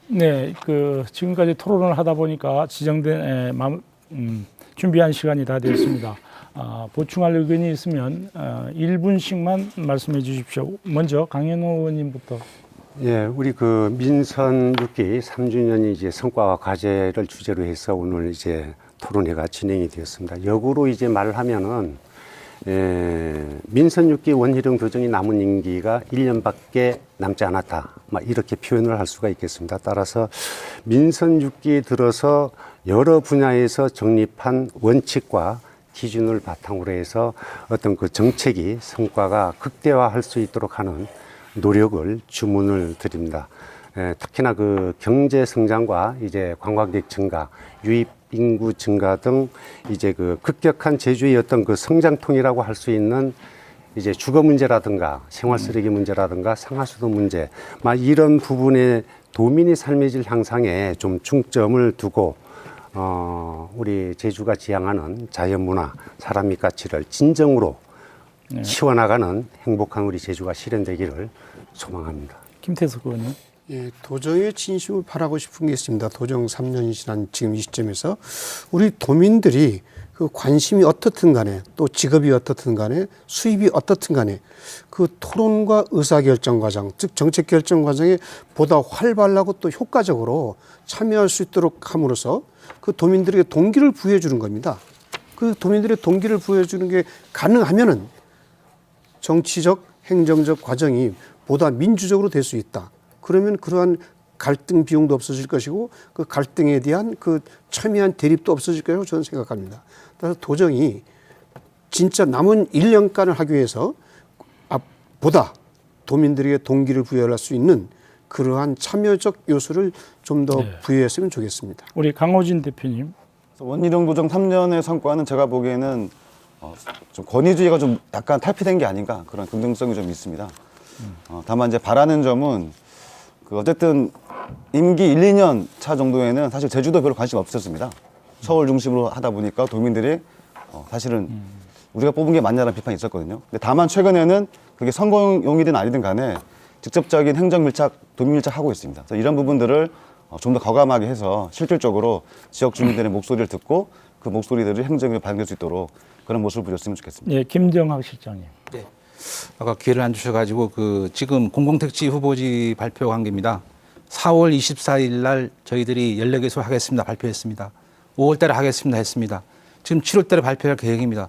네, 그 지금까지 토론을 하다 보니까 지정된 준비한 시간이 다 되었습니다. 보충할 의견이 있으면 1분씩만 말씀해 주십시오. 먼저 강현호 의원님부터. 예, 우리 그 민선 6기 3주년이 이제 성과와 과제를 주제로 해서 오늘 이제 토론회가 진행이 되었습니다. 역으로 이제 말을 하면은 민선 6기 원희룡 도정이 남은 임기가 1년밖에 남지 않았다. 이렇게 표현을 할 수가 있겠습니다. 따라서 민선 6기 들어서 여러 분야에서 정립한 원칙과 기준을 바탕으로 해서 어떤 그 정책이 성과가 극대화할 수 있도록 하는 노력을 주문을 드립니다. 특히나 그 경제 성장과 이제 관광객 증가, 유입 인구 증가 등 이제 그 급격한 제주의 어떤 그 성장통이라고 할 수 있는 이제 주거 문제라든가 생활 쓰레기 문제라든가 상하수도 문제, 이런 부분에 도민의 삶의 질 향상에 좀 중점을 두고 우리 제주가 지향하는 자연문화, 사람의 가치를 진정으로 키워나가는 행복한 우리 제주가 실현되기를 소망합니다. 김태석 의원님. 예, 도정의 진심을 바라고 싶은 게 있습니다. 도정 3년이 지난 지금 이 시점에서 우리 도민들이 그 관심이 어떻든 간에 또 직업이 어떻든 간에 수입이 어떻든 간에 그 토론과 의사결정 과정, 즉 정책 결정 과정에 보다 활발하고 또 효과적으로 참여할 수 있도록 함으로써 그 도민들에게 동기를 부여해 주는 겁니다. 그 도민들의 동기를 부여해 주는 게 가능하면은 정치적, 행정적 과정이 보다 민주적으로 될 수 있다. 그러면 그러한 갈등 비용도 없어질 것이고 그 갈등에 대한 그 첨예한 대립도 없어질 거라고 저는 생각합니다. 따라서 도정이 진짜 남은 1년간을 하기 위해서 보다 도민들에게 동기를 부여할 수 있는 그러한 참여적 요소를 좀 더 부여했으면 좋겠습니다. 우리 강호진 대표님. 원희룡 도정 3년의 성과는 제가 보기에는 좀 권위주의가 좀 약간 탈피된 게 아닌가 그런 긍정성이 좀 있습니다. 다만 이제 바라는 점은 어쨌든 임기 1, 2년 차 정도에는 사실 제주도 별로 관심 없었습니다. 서울 중심으로 하다 보니까 도민들이 사실은 우리가 뽑은 게 맞냐라는 비판이 있었거든요. 근데 다만 최근에는 그게 성공용이든 아니든 간에 직접적인 행정 밀착, 도민 밀착하고 있습니다. 그래서 이런 부분들을 좀 더 과감하게 해서 실질적으로 지역 주민들의 목소리를 듣고 그 목소리들을 행정에 반영될 수 있도록 그런 모습을 보였으면 좋겠습니다. 예, 김정학 실장님. 네. 아까 기회를 안 주셔가지고 그 지금 공공택지 후보지 발표 관계입니다. 4월 24일 날 저희들이 14개소 하겠습니다. 발표했습니다. 5월 달에 하겠습니다 했습니다. 지금 7월 달에 발표할 계획입니다.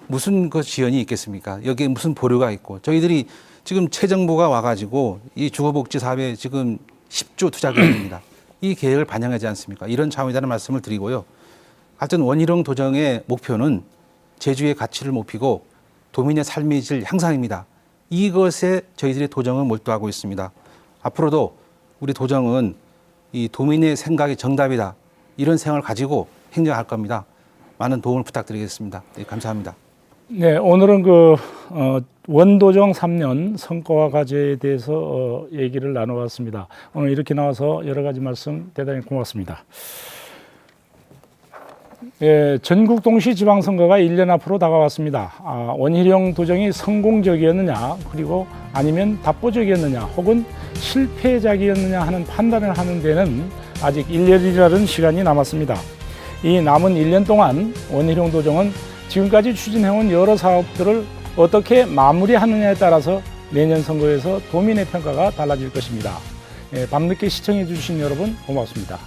무슨 그 지연이 있겠습니까? 여기에 무슨 보류가 있고 저희들이 지금 새 정부가 와가지고 이 주거복지 사업에 지금 10조 투자 계획입니다. 이 계획을 반영하지 않습니까? 이런 차원이라는 말씀을 드리고요. 하여튼 원희룡 도정의 목표는 제주의 가치를 높이고 도민의 삶의 질 향상입니다. 이것에 저희들의 도정은 몰두하고 있습니다. 앞으로도 우리 도정은 이 도민의 생각이 정답이다. 이런 생각을 가지고 행정할 겁니다. 많은 도움을 부탁드리겠습니다. 네, 감사합니다. 네, 오늘은 원도정 3년 성과와 과제에 대해서 얘기를 나눠봤습니다. 오늘 이렇게 나와서 여러 가지 말씀 대단히 고맙습니다. 예, 전국 동시 지방선거가 1년 앞으로 다가왔습니다. 원희룡 도정이 성공적이었느냐, 그리고 아니면 답보적이었느냐, 혹은 실패작이었느냐 하는 판단을 하는 데는 아직 1년이라는 시간이 남았습니다. 이 남은 1년 동안 원희룡 도정은 지금까지 추진해온 여러 사업들을 어떻게 마무리하느냐에 따라서 내년 선거에서 도민의 평가가 달라질 것입니다. 밤늦게 시청해 주신 여러분 고맙습니다.